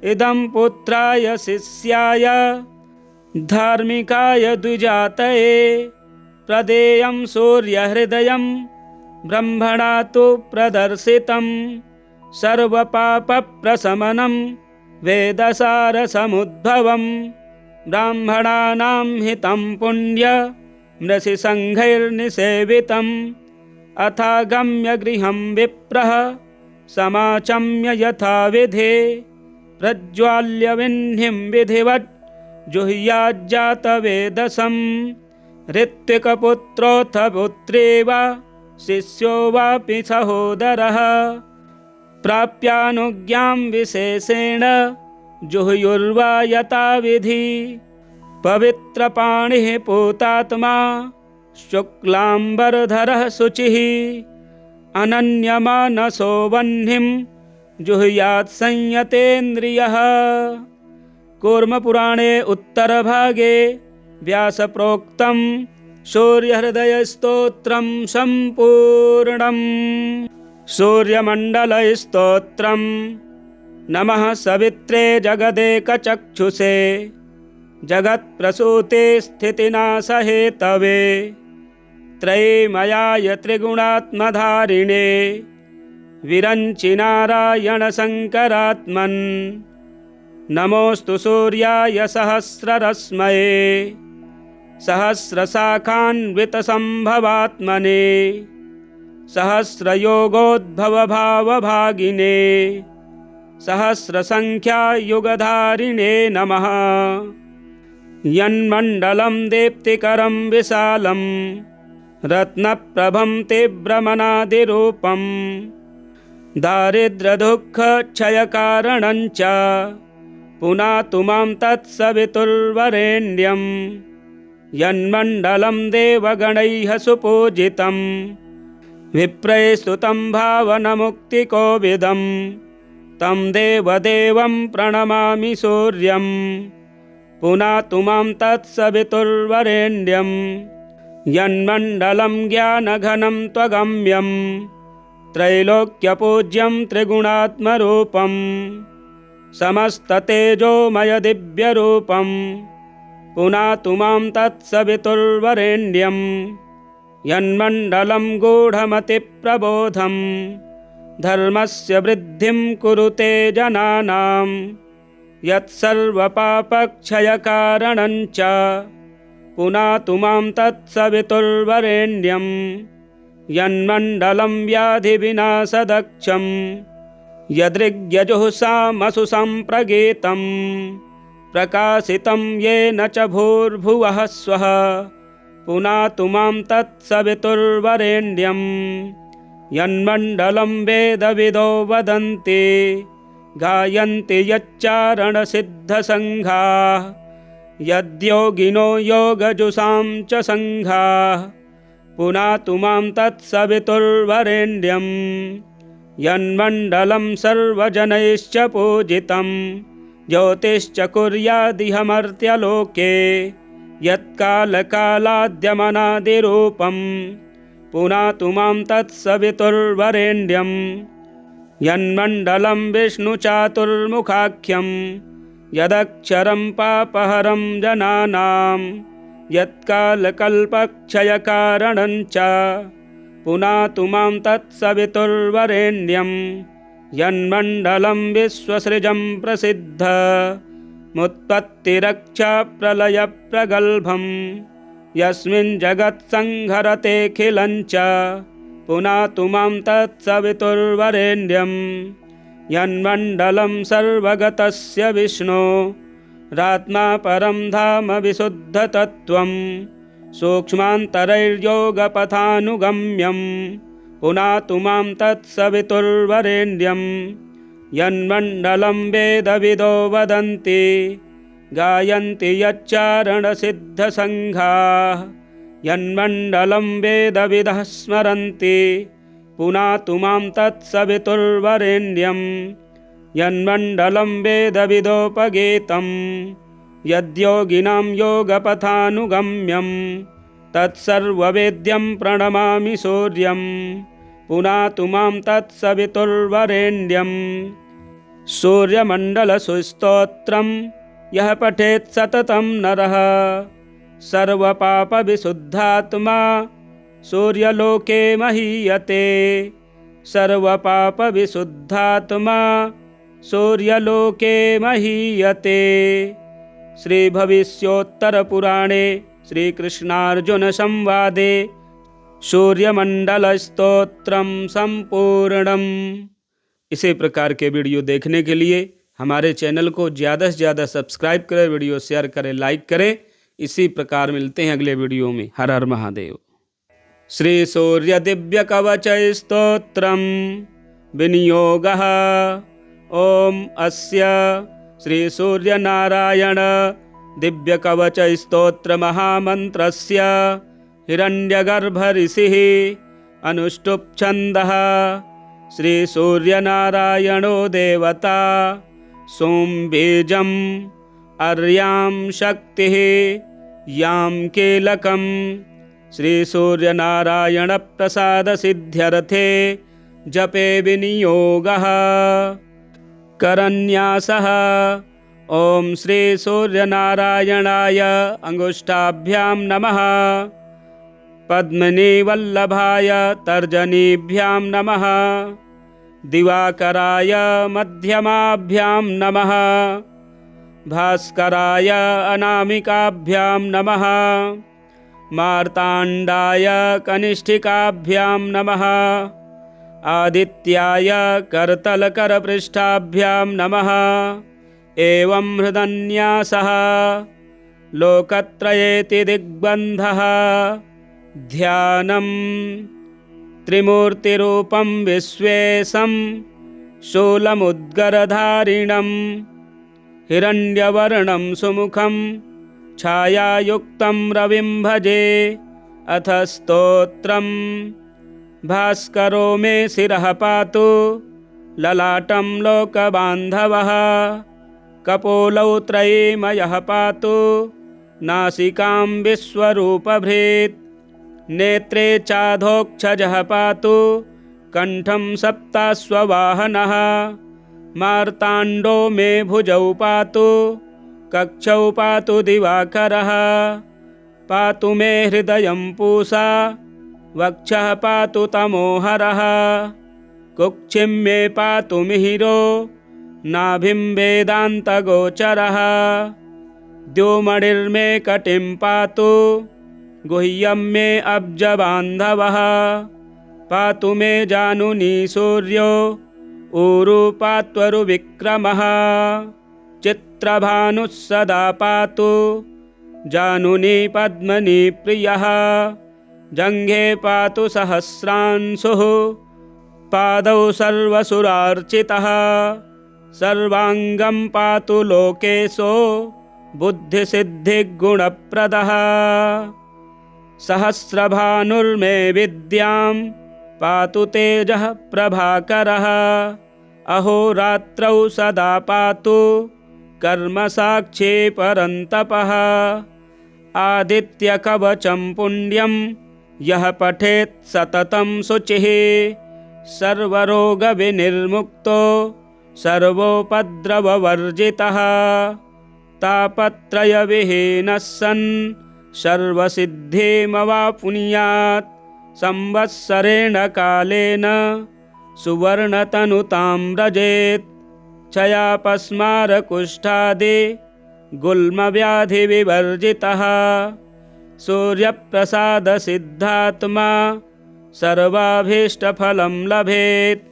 इदं पुत्राय शिष्याय धार्मिकाय द्विजातये प्रदेयं सूर्यहृदयं ब्रह्मणा तु प्रदर्शितं। सर्वपापप्रशमनं वेदसारसमुद्भवं ब्राह्मणानां हितं पुण्य मृषिसङ्घैर्निसेवितम्। अथागम्य गृहं विप्रः समाचम्य यथाविधि प्रज्वाल्य विह्निं विधिवत् जुह्याज्जातवेदसं। ऋत्विकपुत्रोऽथ पुत्री वा शिष्यो वापि सहोदरः प्राप्यानुज्ञां विशेषेण जुहुयुर्वा यथाविधि। पवित्रपाणिः पूतात्मा शुक्लाम्बरधरः शुचिः अनन्यमानसो वह्निं जुहुयात् संयतेन्द्रियः। कूर्मपुराणे उत्तरभागे व्यासप्रोक्तं सूर्यहृदयस्तोत्रं सम्पूर्णम्। सूर्यमण्डलस्तोत्रम्। नमः सवित्रे जगदेकचक्षुषे जगत्प्रसूते स्थितिनाशहेतवे त्रयीमयाय त्रिगुणात्मधारिणे विरञ्चिनारायणशङ्करात्मन्। नमोऽस्तु सूर्याय सहस्ररश्मये सहस्रशाखान्वितसम्भवात्मने सहस्रयोगोद्भवभावभागिने सहस्रसङ्ख्यायुगधारिणे नमः। यन्मण्डलं दीप्तिकरं विशालं रत्नप्रभं तीव्रमनादिरूपं दारिद्र्यदुःखक्षयकारणं च पुनातु मां तत्सवितुर्वरेण्यं यन्मण्डलं देवगणैः सुपूजितं विप्रैः स्तुतं भावनमुक्तिकोविदं तं देवदेवं प्रणमामि सूर्यं पुनातु मां तत्सवितुर्वरेण्यं यन्मण्डलं ज्ञानघनं त्वगम्यं त्रैलोक्यपूज्यं त्रिगुणात्मरूपं समस्ततेजोमयदिव्यरूपं पुनातु मां तत्सवितुर्वरेण्यं यन्मण्डलं गूढमतिप्रबोधं धर्मस्य वृद्धिं कुरुते जनानां यत्सर्वपापक्षयकारणं च पुनातु मां तत्सवितुर्वरेण्यं यन्मण्डलं व्याधिविनाशदक्षं यदृग्यजुःसामसु सम्प्रगीतं प्रकाशितं येन च भूर्भुवः स्वः पुनातु मां तत्सवितुर्वरेण्यं यन्मण्डलं वेदविदो वदन्ति गायन्ति यच्चारणसिद्धसङ्घाः यद्योगिनो योगजुषां च सङ्घाः पुनातु मां तत्सवितुर्वरेण्यं यन्मण्डलं सर्वजनैश्च पूजितं ज्योतिश्च कुर्यादिहमर्त्यलोके यत्कालकालाद्यमनादिरूपं पुनातु मां तत्सवितुर्वरेण्यं यन्मण्डलं विष्णुचातुर्मुखाख्यं यदक्षरं पापहरं जनानां यत्कालकल्पक्षयकारणं च पुनातु मां तत्सवितुर्वरेण्यं यन्मण्डलं विश्वसृजं प्रसिद्धमुत्पत्तिरक्षाप्रलयप्रगल्भं यस्मिन् जगत्संहरतेऽखिलं च पुनातु मां तत्सवितुर्वरेण्यं यन्मण्डलं सर्वगतस्य विष्णो रात्मा परं धाम विशुद्धतत्त्वं सूक्ष्मान्तरैर्योगपथानुगम्यं पुनातु मां तत्सवितुर्वरेण्यं यन्मण्डलं वेदविदो वदन्ति गायन्ति यच्चारणसिद्धसङ्घाः यन्मण्डलं वेदविदः स्मरन्ति पुनातु मां तत्सवितुर्वरेण्यं यन्मण्डलं वेदविदोपगीतं यद्योगिनां योगपथानुगम्यं तत्सर्ववेद्यं प्रणमामि सूर्यं पुनातु मां तत्सवितुर्वरेण्यं सूर्यमण्डलसुस्तोत्रं यः पठेत् सततं नरः सर्वपापविशुद्धात्मा सूर्यलोके महीयते सर्वपापविशुद्धात्मा सूर्यलोके महीयते। श्रीभविष्योत्तरपुराणे श्रीकृष्णार्जुनसंवादे सूर्यमंडलस्तोत्रम संपूर्णम। इसी प्रकार के वीडियो देखने के लिए हमारे चैनल को ज़्यादा से ज़्यादा सब्सक्राइब करें, वीडियो शेयर करें, लाइक करें। इसी प्रकार मिलते हैं अगले वीडियो में। हर हर महादेव। श्री सूर्य दिव्य कवच स्तोत्रम विनियोगः। ओम अस्य श्री सूर्य नारायण दिव्य कवच स्तोत्र महामंत्रस्य हिरण्यगर्भ ऋषिः अनुष्टुप् छन्दः। श्री सूर्य नारायणो देवता सोम बीजम् अर्यां शक्तिः यां कीलकम्। श्री सूर्य नारायण प्रसाद सिद्ध्यर्थे जपे विनियोगः। करन्यासः। ओम श्री सूर्य नारायणाय अंगुष्ठाभ्यां नमः। पद्मिनी वल्लभाय तर्जनीभ्यां नमः। दिवाकराय मध्यमाभ्यां नमः। भास्कराय अनामिकाभ्यां नमः। मार्ताण्डाय कनिष्ठिकाभ्यां नमः। आदित्याय करतलकरपृष्ठाभ्यां नमः। एवं हृदन्यासः। लोकत्रयेति दिग्बन्धः ध्यानं त्रिमूर्तिरूपं विश्वेशं शूलमुद्गरधारिणं हिरण्यवर्णं सुमुखं छायायुक्तं रविं भजे। अथ स्तोत्रम्। भास्करो मे शिरः पातु ललाटं लोकबान्धवः, कपोलौ त्रयीमयः पातु नासिकां विश्वरूपभृत्, नेत्रे चाधोक्षजः पातु कण्ठं सप्ताश्ववाहनः, मार्ताण्डो मे भुजौ पातु कक्षौ पातु दिवाकरः, पातु मे हृदयं पूषा वक्षः पातु तमोहरः, कुक्षिं मे पातु मिहिरो नाभिं वेदान्तगोचरः, द्युमणिर्मे कटिं पातु गुह्यं मे अब्जबान्धवः, पातु मे जानुनी सूर्यो ऊरु पात्वरुविक्रमः, चित्रभानुः सदा पातु जानुनी पद्मनी प्रियः, जङ्घे पातु सहस्रांशुः पादौ सर्वसुरार्चितः, सर्वाङ्गं पातु लोकेशो बुद्धिसिद्धिगुणप्रदः, सहस्रभानुर्मे विद्यां पातु तेजः प्रभाकरः, अहोरात्रौ सदा पातु कर्मसाक्षी परन्तपः, आदित्यकवचं पुण्यं यः पठेत् सततं शुचिः, सर्वरोगविनिर्मुक्तो सर्वोपद्रववर्जितः, तापत्रयविहीनः सन् सर्वसिद्धिमवाप्नुयात्, संवत्सरेण कालेन सुवर्णतनुतां व्रजेत्, क्षयापस्मारकुष्ठादि गुल्मव्याधिविवर्जितः, सूर्यप्रसादसिद्धात्मा सर्वाभीष्टफलं लभेत्,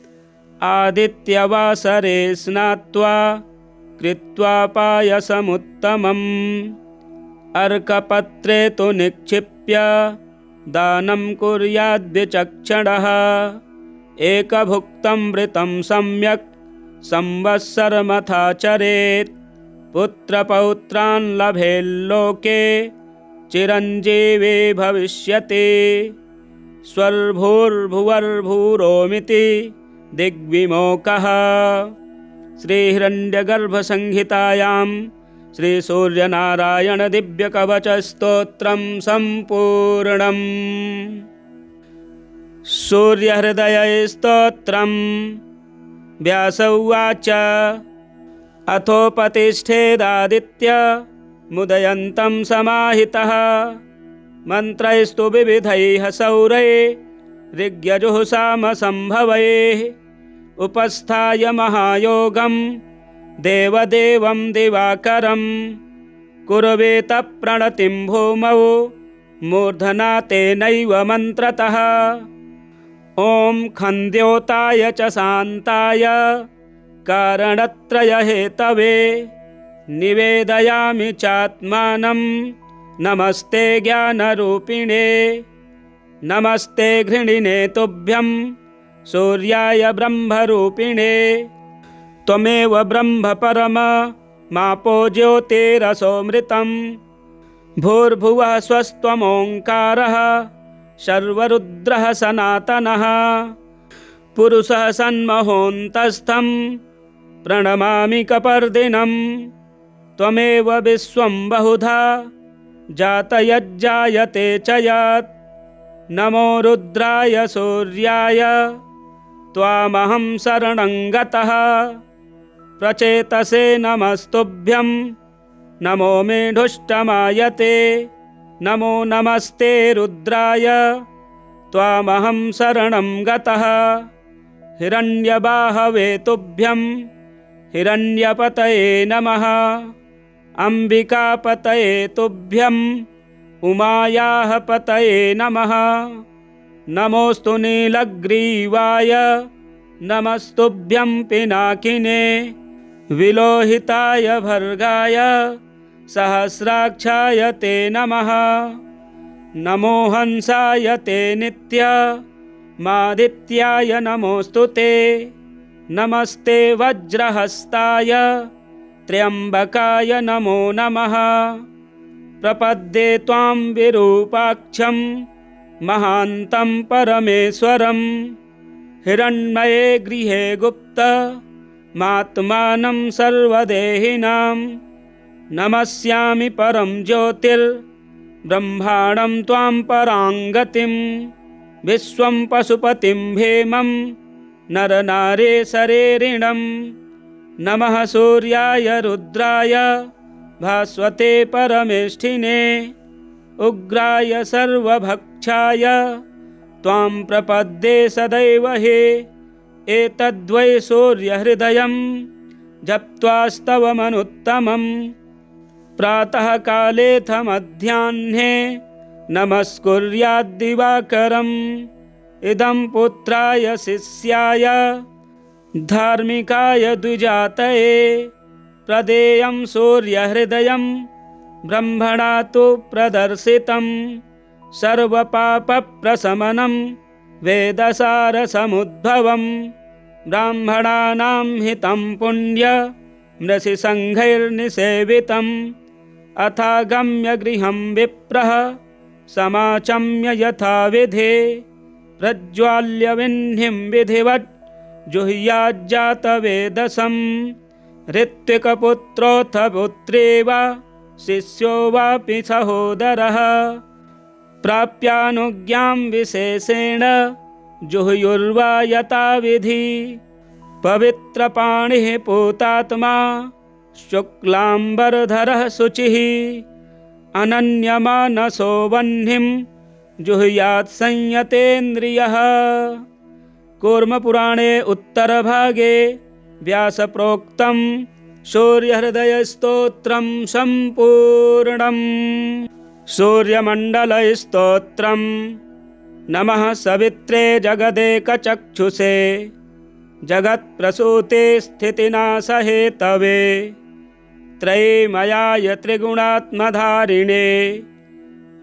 आदित्यवासरे स्नात्वा कृत्वा पायसमुत्तमम्, अर्कपत्रे तु निक्षिप्य दानं कुर्याद्विचक्षणः, एकभुक्तं वृतं सम्यक् संवत्सरमथाचरेत्, पुत्रपौत्रान् लभेल्लोके चिरञ्जीवी भविष्यति, स्वर्भूर्भुवर्भूरोमिति दिग्विमोकः। श्रीहिरण्यगर्भसंहितायां श्रीसूर्यनारायणदिव्यकवचस्तोत्रं सम्पूर्णम्। सूर्यहृदयस्तोत्रम्। व्यास उवाच अथोपतिष्ठेदादित्य मुदयन्तं समाहितः, मन्त्रैस्तु विविधैः सौरैः ऋग्यजुःसामसंभवैः, उपस्थाय महायोगं देवदेवं दिवाकरं, कुर्वेत प्रणतिं भूमौ मूर्धना तेनैव मन्त्रतः, ॐ खन्द्योताय च शान्ताय कारणत्रयहेतवे निवेदयामि चात्मानं, नमस्ते ज्ञानरूपिणे, नमस्ते घृणिने तुभ्यं सूर्याय ब्रह्मरूपिणे, त्वमेव ब्रह्म परम मापो ज्योतिरसोऽमृतं, भूर्भुवः स्वस्त्वमोङ्कारः सर्वरुद्रः सनातनः, पुरुषः सन्महोऽन्तस्थं प्रणमामि कपर्दिनं, त्वमेव विश्वं बहुधा जातयज्जायते च यत्, नमो रुद्राय सूर्याय त्वामहं शरणं गतः, प्रचेतसे नमस्तुभ्यं नमो मेढुष्टमायते, नमो नमस्ते रुद्राय त्वामहं शरणं गतः, हिरण्यबाहवे तुभ्यं हिरण्यपतये नमः, अम्बिकापतये तुभ्यं उमायाः पतये नमः, नमोऽस्तु नीलग्रीवाय नमस्तुभ्यं पिनाकिने, विलोहिताय भर्गाय सहस्राक्षाय ते नमः, नमो हंसाय ते नित्यमादित्याय नमोऽस्तु ते। नमस्ते वज्रहस्ताय त्र्यम्बकाय नमो नमः। प्रपद्ये त्वां विरूपाक्षं महान्तं परमेश्वरं। हिरण्मये गृहे गुप्तमात्मानं सर्वदेहिनां। नमस्यामि परं ज्योतिर्ब्रह्माणं त्वां परां गतिं। विश्वं पशुपतिं भेमं नरनारेशरेरिणं। नमः सूर्याय रुद्राय भास्वते परमेष्ठिने। उग्राय सर्वभक्षाय त्वां प्रपद्ये सदैव हे। एतद्वै सूर्यहृदयं जप्त्वास्तवमनुत्तमम्। प्रातःकालेऽथ मध्याह्ने नमस्कुर्याद्दिवाकरम्। इदं पुत्राय शिष्याय धार्मिकाय द्विजातये। प्रदेयं सूर्यहृदयं ब्रह्मणा तु प्रदर्शितं। सर्वपापप्रशमनं वेदसारसमुद्भवं। ब्राह्मणानां हितं पुण्यमृषिसङ्घैर्निसेवितम्। अथागम्य गृहं विप्रः समाचम्य यथाविधे। प्रज्वाल्य विह्निं विधिवत् जुह्याज्जातवेदसं। ऋत्विकपुत्रोऽथ पुत्री वा शिष्यो वापि सहोदरः। प्राप्यानुज्ञां विशेषेण जुहुयुर्वा यथाविधि। पवित्रपाणिः पूतात्मा शुक्लाम्बरधरः शुचिः। अनन्यमानसो वह्निं जुहुयात् संयतेन्द्रियः। कूर्मपुराणे उत्तरभागे व्यासप्रोक्तं सूर्यहृदयस्तोत्रं सम्पूर्णम्। सूर्यमण्डलस्तोत्रम्। नमः सवित्रे जगदेकचक्षुषे जगत्प्रसूते स्थितिनाशहेतवे। त्रयीमयाय त्रिगुणात्मधारिणे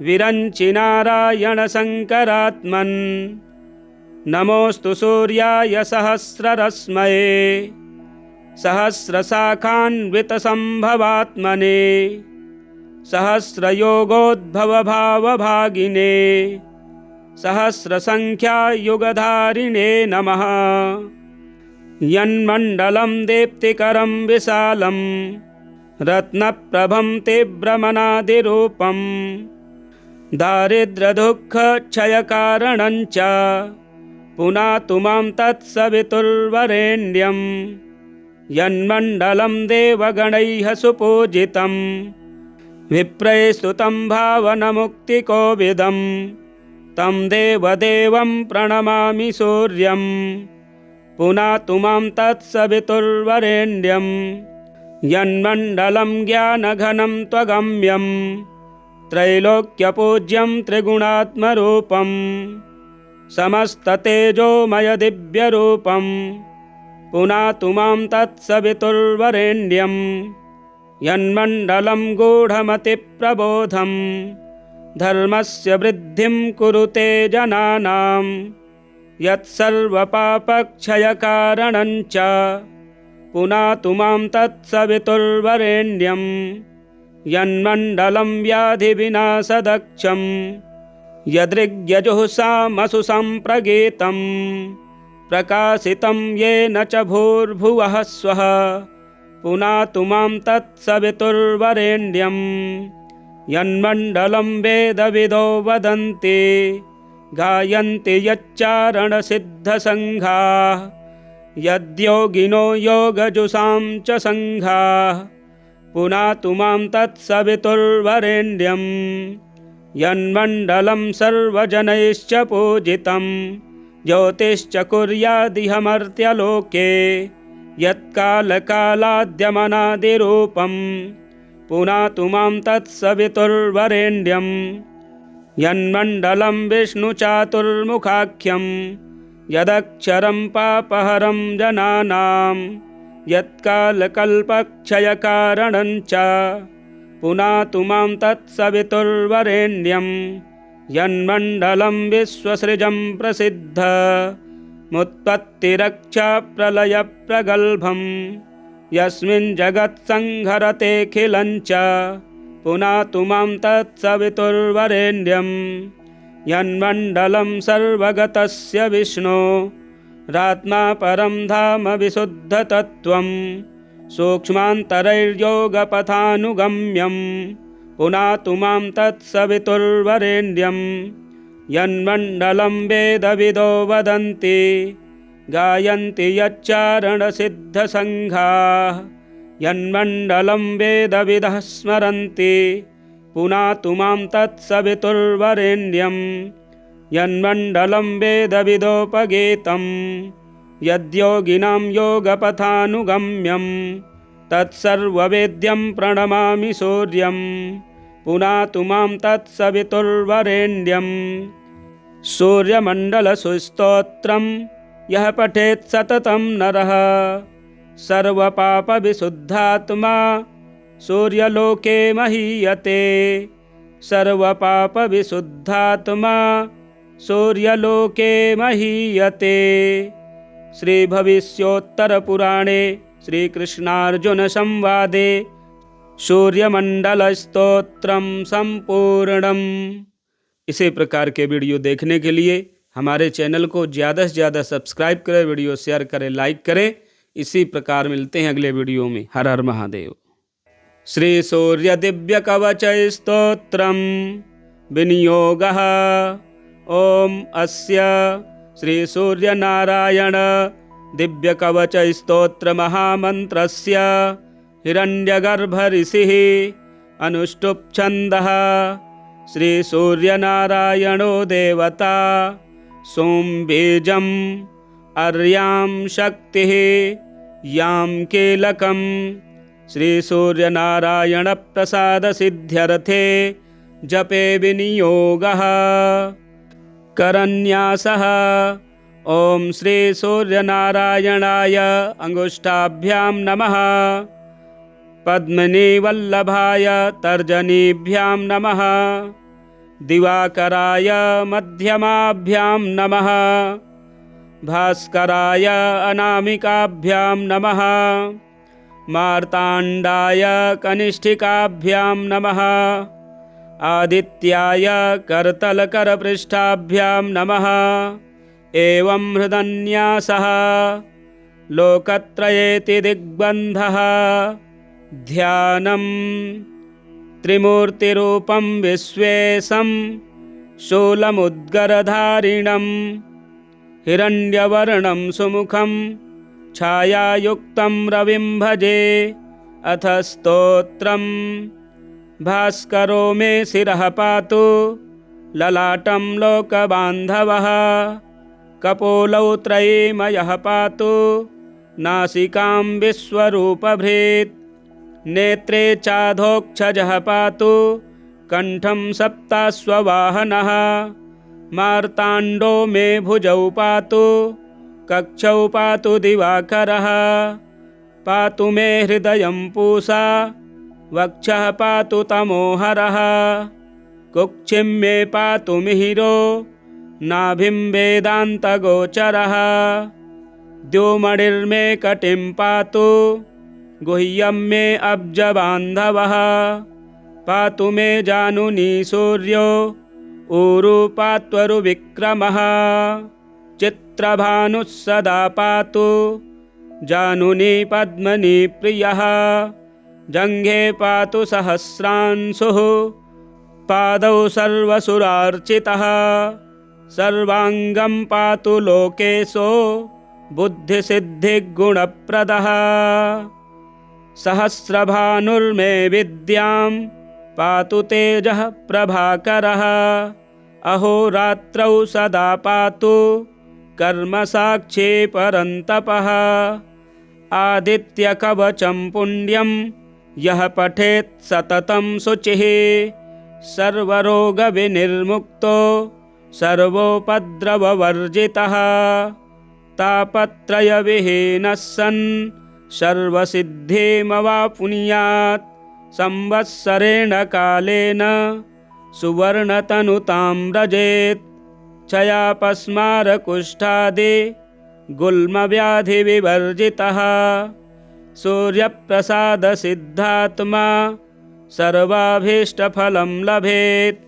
विरञ्चि नारायणशङ्करात्मन्। नमोऽस्तु सूर्याय सहस्ररश्मये सहस्रशाखान्वितसम्भवात्मने। सहस्रयोगोद्भवभावभागिने सहस्रसङ्ख्यायुगधारिणे नमः। यन्मण्डलं दीप्तिकरं विशालं रत्नप्रभं तीव्रमनादिरूपं। दारिद्र्यदुःखक्षयकारणं च पुनातु मां तत्सवितुर्वरेण्यं। यन्मण्डलं देवगणैः सुपूजितं विप्रैः स्तुतं भावनमुक्तिकोविदं। तं देवदेवं प्रणमामि सूर्यं। पुनातु मां तत्सवितुर्वरेण्यं। यन्मण्डलं ज्ञानघनं त्वगम्यं त्रैलोक्यपूज्यं त्रिगुणात्मरूपं। समस्ततेजोमयदिव्यरूपं। पुनातु मां तत्सवितुर्वरेण्यं। यन्मण्डलं गूढमतिप्रबोधं धर्मस्य वृद्धिं कुरुते जनानां। यत्सर्वपापक्षयकारणं च पुनातु मां तत्सवितुर्वरेण्यं। यन्मण्डलं व्याधिविनाशदक्षं यदृग्यजुःसामसु सम्प्रगीतं। प्रकाशितं येन च भूर्भुवः स्वः पुनातु मां तत्सवितुर्वरेण्यं। यन्मण्डलं वेदविदो वदन्ति गायन्ति यच्चारणसिद्धसङ्घाः। यद्योगिनो योगजुषां च सङ्घाः पुनातु मां तत्सवितुर्वरेण्यं। यन्मण्डलं सर्वजनैश्च पूजितं ज्योतिश्च कुर्यादिहमर्त्यलोके। यत्कालकालाद्यमनादिरूपं पुनातु मां तत्सवितुर्वरेण्यं। यन्मण्डलं विष्णुचातुर्मुखाख्यं यदक्षरं पापहरं जनानां। यत्कालकल्पक्षयकारणं च पुनातु मां तत्सवितुर्वरेण्यं। यन्मण्डलं विश्वसृजं प्रसिद्धमुत्पत्तिरक्षप्रलयप्रगल्भं यस्मिन् जगत्संहरतेऽखिलञ्च पुनातु मां तत्सवितुर्वरेण्यं यन्मण्डलं सर्वगतस्य विष्णो रात्मा परं धाम विशुद्धतत्त्वं सूक्ष्मान्तरैर्योगपथानुगम्यं पुनातु मां तत्सवितुर्वरेण्यं यन्मण्डलं वेदविदो वदन्ति गायन्ति यच्चारणसिद्धसङ्घाः यन्मण्डलं वेदविदः स्मरन्ति पुनातु मां तत्सवितुर्वरेण्यं यन्मण्डलं वेदविदोपगीतं यद्योगिनां योगपथानुगम्यं तत्सर्ववेद्यं प्रणमामि सूर्यं पुनातु मां तत्सवितुर्वरेण्यं सूर्यमण्डलस्तोत्रं यः पठेत् सततं नरः सर्वपापविशुद्धात्मा सूर्यलोके महीयते सर्वपापविशुद्धात्मा सूर्यलोके महीयते। श्रीभविष्योत्तरपुराणे श्रीकृष्णार्जुनसंवादे सूर्यमंडलस्तोत्रम संपूर्णम। इसी प्रकार के वीडियो देखने के लिए हमारे चैनल को ज़्यादा से ज़्यादा सब्सक्राइब करें, वीडियो शेयर करें, लाइक करें। इसी प्रकार मिलते हैं अगले वीडियो में। हर हर महादेव। श्री सूर्य दिव्य कवच स्तोत्रम विनियोगः। ओम अस्य श्री सूर्य नारायण दिव्य कवच स्तोत्र महामंत्रस्य हिरण्यगर्भ ऋषिः अनुष्टुप् छन्दः। श्री सूर्य नारायणो देवता सोम बीजम् अर्यां शक्तिः यां कीलकम्। श्री सूर्य नारायण प्रसाद सिद्ध्यर्थे जपे विनियोगः। करन्यासः। ओम श्री सूर्य नारायणाय अंगुष्ठाभ्यां नमः। पद्मिनी वल्लभाय तर्जनीभ्यां नमः। दिवाकराय मध्यमाभ्यां नमः। भास्कराय अनामिकाभ्यां नमः। मार्ताण्डाय कनिष्ठिकाभ्यां नमः। आदित्याय करतलकरपृष्ठाभ्यां नमः। एवं हृदन्यासः लोकत्रयेति दिग्बन्धः। ध्यानं त्रिमूर्तिरूपं विश्वेशं शूलमुद्गरधारिणं हिरण्यवर्णं सुमुखं छायायुक्तं रविं भजे। अथ स्तोत्रम्। भास्करो मे शिरः पातु ललाटं लोकबान्धवः। कपोलौ त्रयीमयः पातु नासिकां विश्वरूपभृत्। नेत्रे चाधोक्षजः पातु कण्ठं सप्ताश्ववाहनः। मार्ताण्डो मे भुजौ पातु कक्षौ पातु दिवाकरः। पातु मे हृदयं पूषा वक्षः पातु तमोहरः। कुक्षिं मे पातु मिहिरो नाभिं वेदान्तगोचरः। द्युमणिर्मे कटिं पातु गुह्यं मे अब्जबान्धवः। पातु मे जानुनी सूर्यो ऊरु पात्वरुविक्रमः। चित्रभानुः सदा पातु जानुनी पद्मनी प्रियः। जङ्घे पातु सहस्रांशुः पादौ सर्वसुरार्चितः। सर्वाङ्गं पातु लोकेशो बुद्धिसिद्धिगुणप्रदः। सहस्रभानुर्मे विद्यां पातु तेजः प्रभाकरः। अहोरात्रौ सदा पातु कर्मसाक्षी परन्तपः। आदित्यकवचं पुण्यं यः पठेत् सततं शुचिः। सर्वरोगविनिर्मुक्तो सर्वोपद्रववर्जितः। तापत्रयविहीनः सन् सर्वसिद्धिमवाप्नुयात्। संवत्सरेण कालेन सुवर्णतनुतां व्रजेत् क्षयापस्मारकुष्ठादि गुल्मव्याधिविवर्जितः सूर्यप्रसादसिद्धात्मा सर्वाभीष्टफलं लभेत्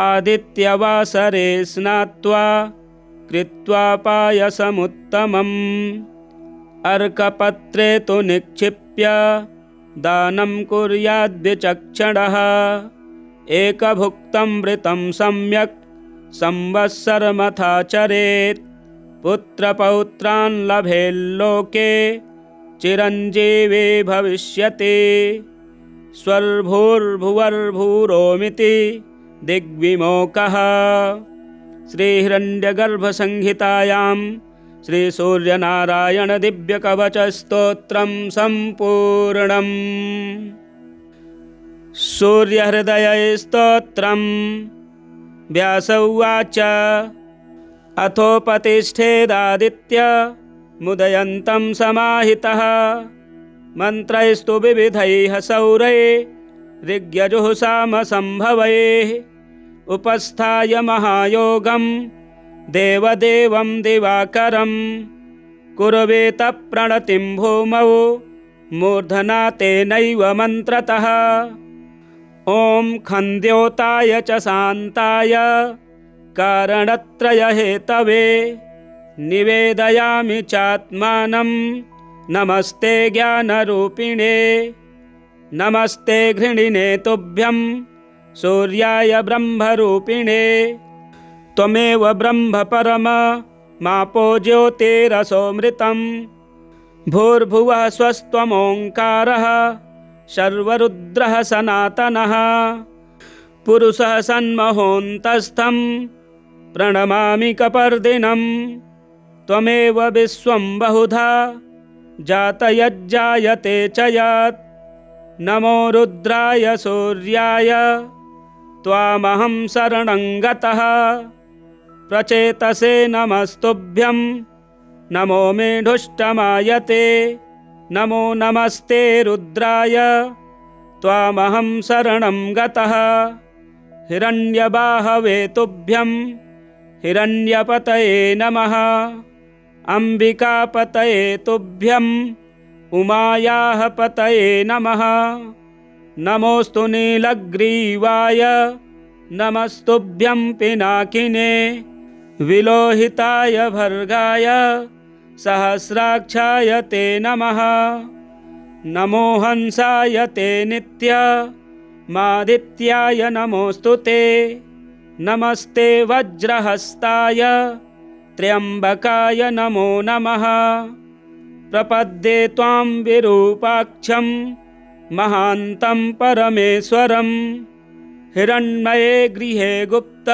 आदित्यवासरे स्नात्वा कृत्वा पायसमुत्तमम् अर्कपत्रे तु निक्षिप्य दानं कुर्याद्विचक्षणः एकभुक्तं वृतं सम्यक् संवत्सरमथाचरेत् पुत्रपौत्रान् लभेल्लोके चिरञ्जीवी भविष्यति स्वर्भूर्भुवर्भूरोमिति दिग्विमोकः। श्रीहिरण्यगर्भसंहितायां श्रीसूर्यनारायणदिव्यकवचस्तोत्रं सम्पूर्णम्। सूर्यहृदयस्तोत्रम्। व्यास उवाच अथोपतिष्ठेदादित्य मुदयन्तं समाहितः मन्त्रैस्तु विविधैः सौरैः ऋग्यजुःसामसम्भवैः उपस्थाय महायोगं देवदेवं दिवाकरं कुर्वेत प्रणतिं भूमौ मूर्धना तेनैव मन्त्रतः ॐ खन्द्योताय च शान्ताय कारणत्रयहेतवे निवेदयामि चात्मानं नमस्ते ज्ञानरूपिणे नमस्ते घृणिने तुभ्यं सूर्याय ब्रह्मरूपिणे त्वमेव ब्रह्म परम मापो ज्योतिरसोऽमृतं भूर्भुवः स्वस्त्वमोङ्कारः शर्वरुद्रः सनातनः पुरुषः सन्महोऽन्तस्थं प्रणमामि कपर्दिनं त्वमेव विश्वं बहुधा जातयज्जायते च यत् नमो रुद्राय सूर्याय त्वामहं शरणं गतः प्रचेतसे नमस्तुभ्यं नमो मेढुष्टमायते नमो नमस्ते रुद्राय त्वामहं शरणं गतः हिरण्यबाहवे तुभ्यं हिरण्यपतये नमः अम्बिकापतये तुभ्यं उमायाः पतये नमः नमोऽस्तु नीलग्रीवाय नमस्तुभ्यं पिनाकिने विलोहिताय भर्गाय सहस्राक्षाय ते नमः नमो हंसाय ते नित्य मादित्याय नमोऽस्तु ते नमस्ते वज्रहस्ताय त्र्यम्बकाय नमो नमः प्रपद्ये त्वां विरूपाक्षं महान्तं परमेश्वरं हिरण्मये गृहे गुप्त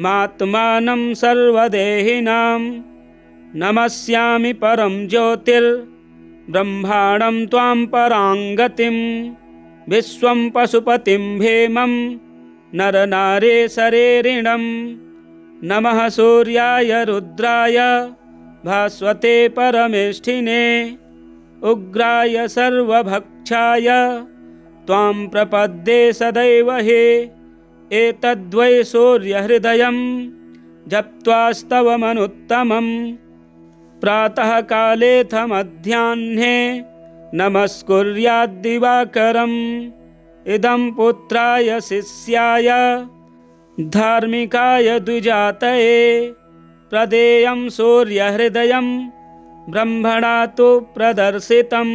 मात्मानं सर्वदेहिनां नमस्यामि परं ज्योतिर्ब्रह्माणं त्वां पराङ्गतिं विश्वं पशुपतिं भेमं नरनारेशरेरिणं नमः सूर्याय रुद्राय भास्वते परमेष्ठिने उग्राय सर्वभक्षाय त्वां प्रपद्ये सदैव हि एतद्वै सूर्यहृदयं जप्त्वास्तवमनुत्तमं प्रातःकालेऽथ मध्याह्ने नमस्कुर्याद्दिवाकरम् इदं पुत्राय शिष्याय धार्मिकाय द्विजातये प्रदेयं सूर्यहृदयं ब्रह्मणा तु प्रदर्शितं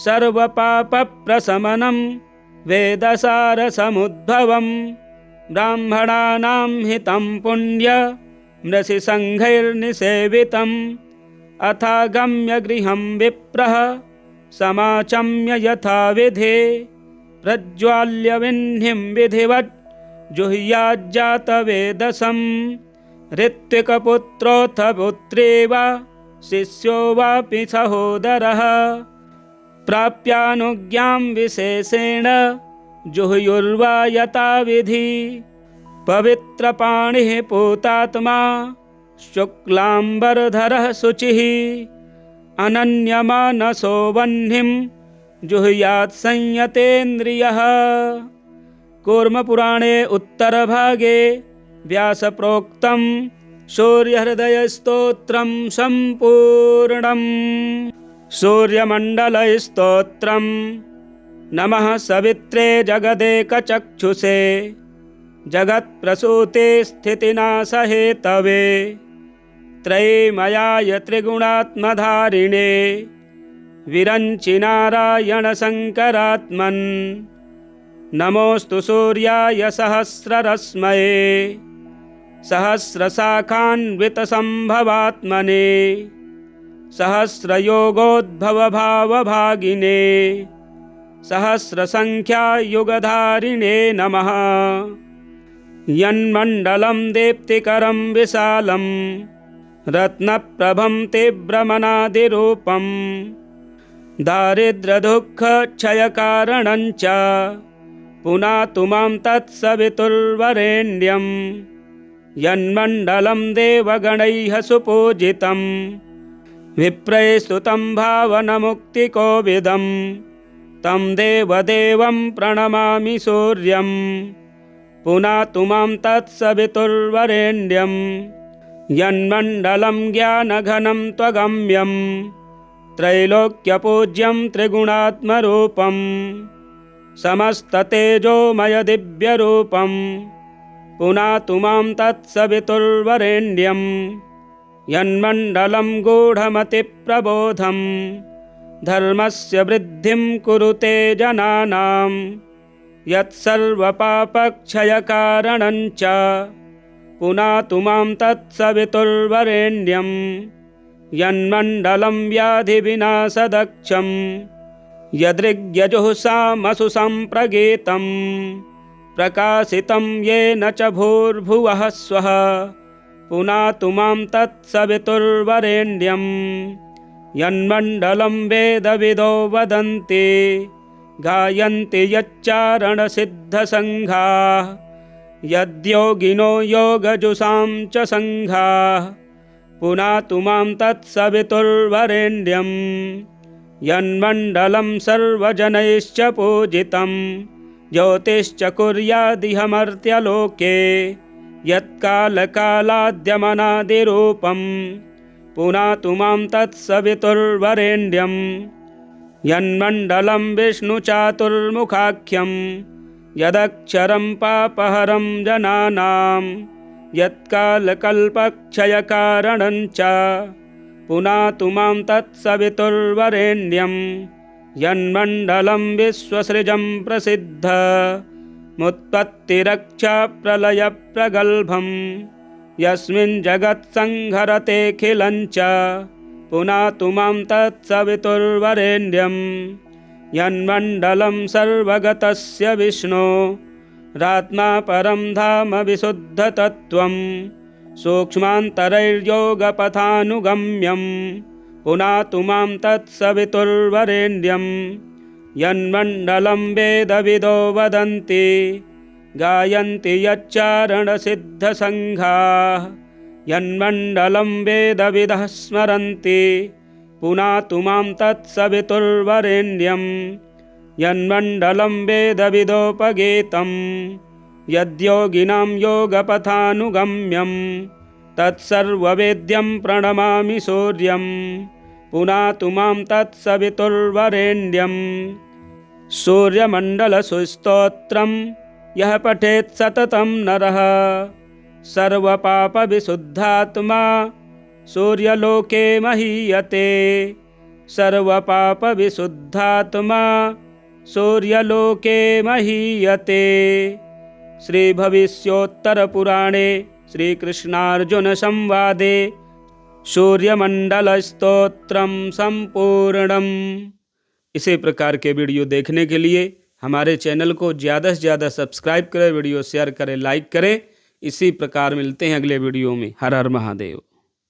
सर्वपापप्रशमनं वेदसारसमुद्भवं ब्राह्मणानां हितं पुण्य मृषिसङ्घैर्निसेवितम् अथागम्य गृहं विप्रः समाचम्य यथाविधे प्रज्वाल्य विह्निं विधिवत् जुह्याज्जातवेदसं ऋत्विकपुत्रोऽथ पुत्री वा शिष्यो वापि सहोदरः प्राप्यानुज्ञां विशेषेण जुहुयुर्वा यथाविधि पवित्रपाणिः पूतात्मा शुक्लाम्बरधरः शुचिः अनन्यमानसो वह्निं जुहुयात् संयतेन्द्रियः कूर्मपुराणे उत्तरभागे व्यासप्रोक्तं सूर्यहृदयस्तोत्रं सम्पूर्णम्। सूर्यमण्डलस्तोत्रम्। नमः सवित्रे जगदेकचक्षुषे जगत्प्रसूते स्थितिनाशहेतवे त्रयीमयाय त्रिगुणात्मधारिणे विरञ्चि नारायणशङ्करात्मन्। नमोऽस्तु सूर्याय सहस्ररश्मये सहस्रशाखान्वितसम्भवात्मने सहस्रयोगोद्भवभावभागिने सहस्रसङ्ख्यायुगधारिणे नमः। यन्मण्डलं दीप्तिकरं विशालं रत्नप्रभं तीव्रमनादिरूपं दारिद्र्यदुःखक्षयकारणं च पुनातु मां तत्सवितुर्वरेण्यं। यन्मण्डलं देवगणैः सुपूजितं विप्रैः स्तुतं भावनमुक्तिकोविदं तं देवदेवं प्रणमामि सूर्यं पुनातु मां तत्सवितुर्वरेण्यं। यन्मण्डलं ज्ञानघनं त्वगम्यं त्रैलोक्यपूज्यं त्रिगुणात्मरूपं समस्ततेजोमयदिव्यरूपं पुनातु मां तत्सवितुर्वरेण्यं। यन्मण्डलं गूढमतिप्रबोधं धर्मस्य वृद्धिं कुरुते जनानां यत्सर्वपापक्षयकारणं च पुनातु मां तत्सवितुर्वरेण्यं। यन्मण्डलं व्याधिविनाशदक्षं यदृग्यजुःसामसु सम्प्रगीतं प्रकाशितं येन च भूर्भुवः स्वः पुनातु मां तत्सवितुर्वरेण्यं। यन्मण्डलं वेदविदो वदन्ति गायन्ति यच्चारणसिद्धसङ्घाः यद्योगिनो योगजुषां च सङ्घाः पुनातु मां तत्सवितुर्वरेण्यं। यन्मण्डलं सर्वजनैश्च पूजितं ज्योतिश्च कुर्यादिहमर्त्यलोके यत्कालकालाद्यमनादिरूपं पुनातु मां तत्सवितुर्वरेण्यं। यन्मण्डलं विष्णुचातुर्मुखाख्यं यदक्षरं पापहरं जनानां यत्कालकल्पक्षयकारणं च पुनातु मां तत्सवितुर्वरेण्यं। यन्मण्डलं विश्वसृजं प्रसिद्धमुत्पत्तिरक्षाप्रलयप्रगल्भं यस्मिन् जगत्संहरतेऽखिलं च पुनातु मां तत्सवितुर्वरेण्यं। यन्मण्डलं सर्वगतस्य विष्णो रात्मा परं धाम विशुद्धतत्त्वं सूक्ष्मान्तरैर्योगपथानुगम्यं पुनातु मां तत्सवितुर्वरेण्यं। यन्मण्डलं वेदविदो वदन्ति गायन्ति यच्चारणसिद्धसङ्घाः यन्मण्डलं वेदविदः स्मरन्ति पुनातु मां तत्सवितुर्वरेण्यं। यन्मण्डलं वेदविदोपगीतं यद्योगिनां योगपथानुगम्यं तत्सर्ववेद्यं प्रणमामि सूर्यं पुनातु मां तत्सवितुर्वरेण्यं। सूर्यमण्डलस्तोत्रं यः पठेत् सततं नरः सर्वपापविशुद्धात्मा सूर्यलोके महीयते। सर्वपापविशुद्धात्मा सूर्यलोके महीयते। श्रीभविष्योत्तरपुराणे श्रीकृष्णार्जुनसंवादे सूर्यमण्डलस्तोत्रं सम्पूर्णम्। इसी प्रकार के वीडियो देखने के लिए हमारे चैनल को ज़्यादा से ज़्यादा सब्सक्राइब करें, वीडियो शेयर करें, लाइक करें। इसी प्रकार मिलते हैं अगले वीडियो में। हर हर महादेव।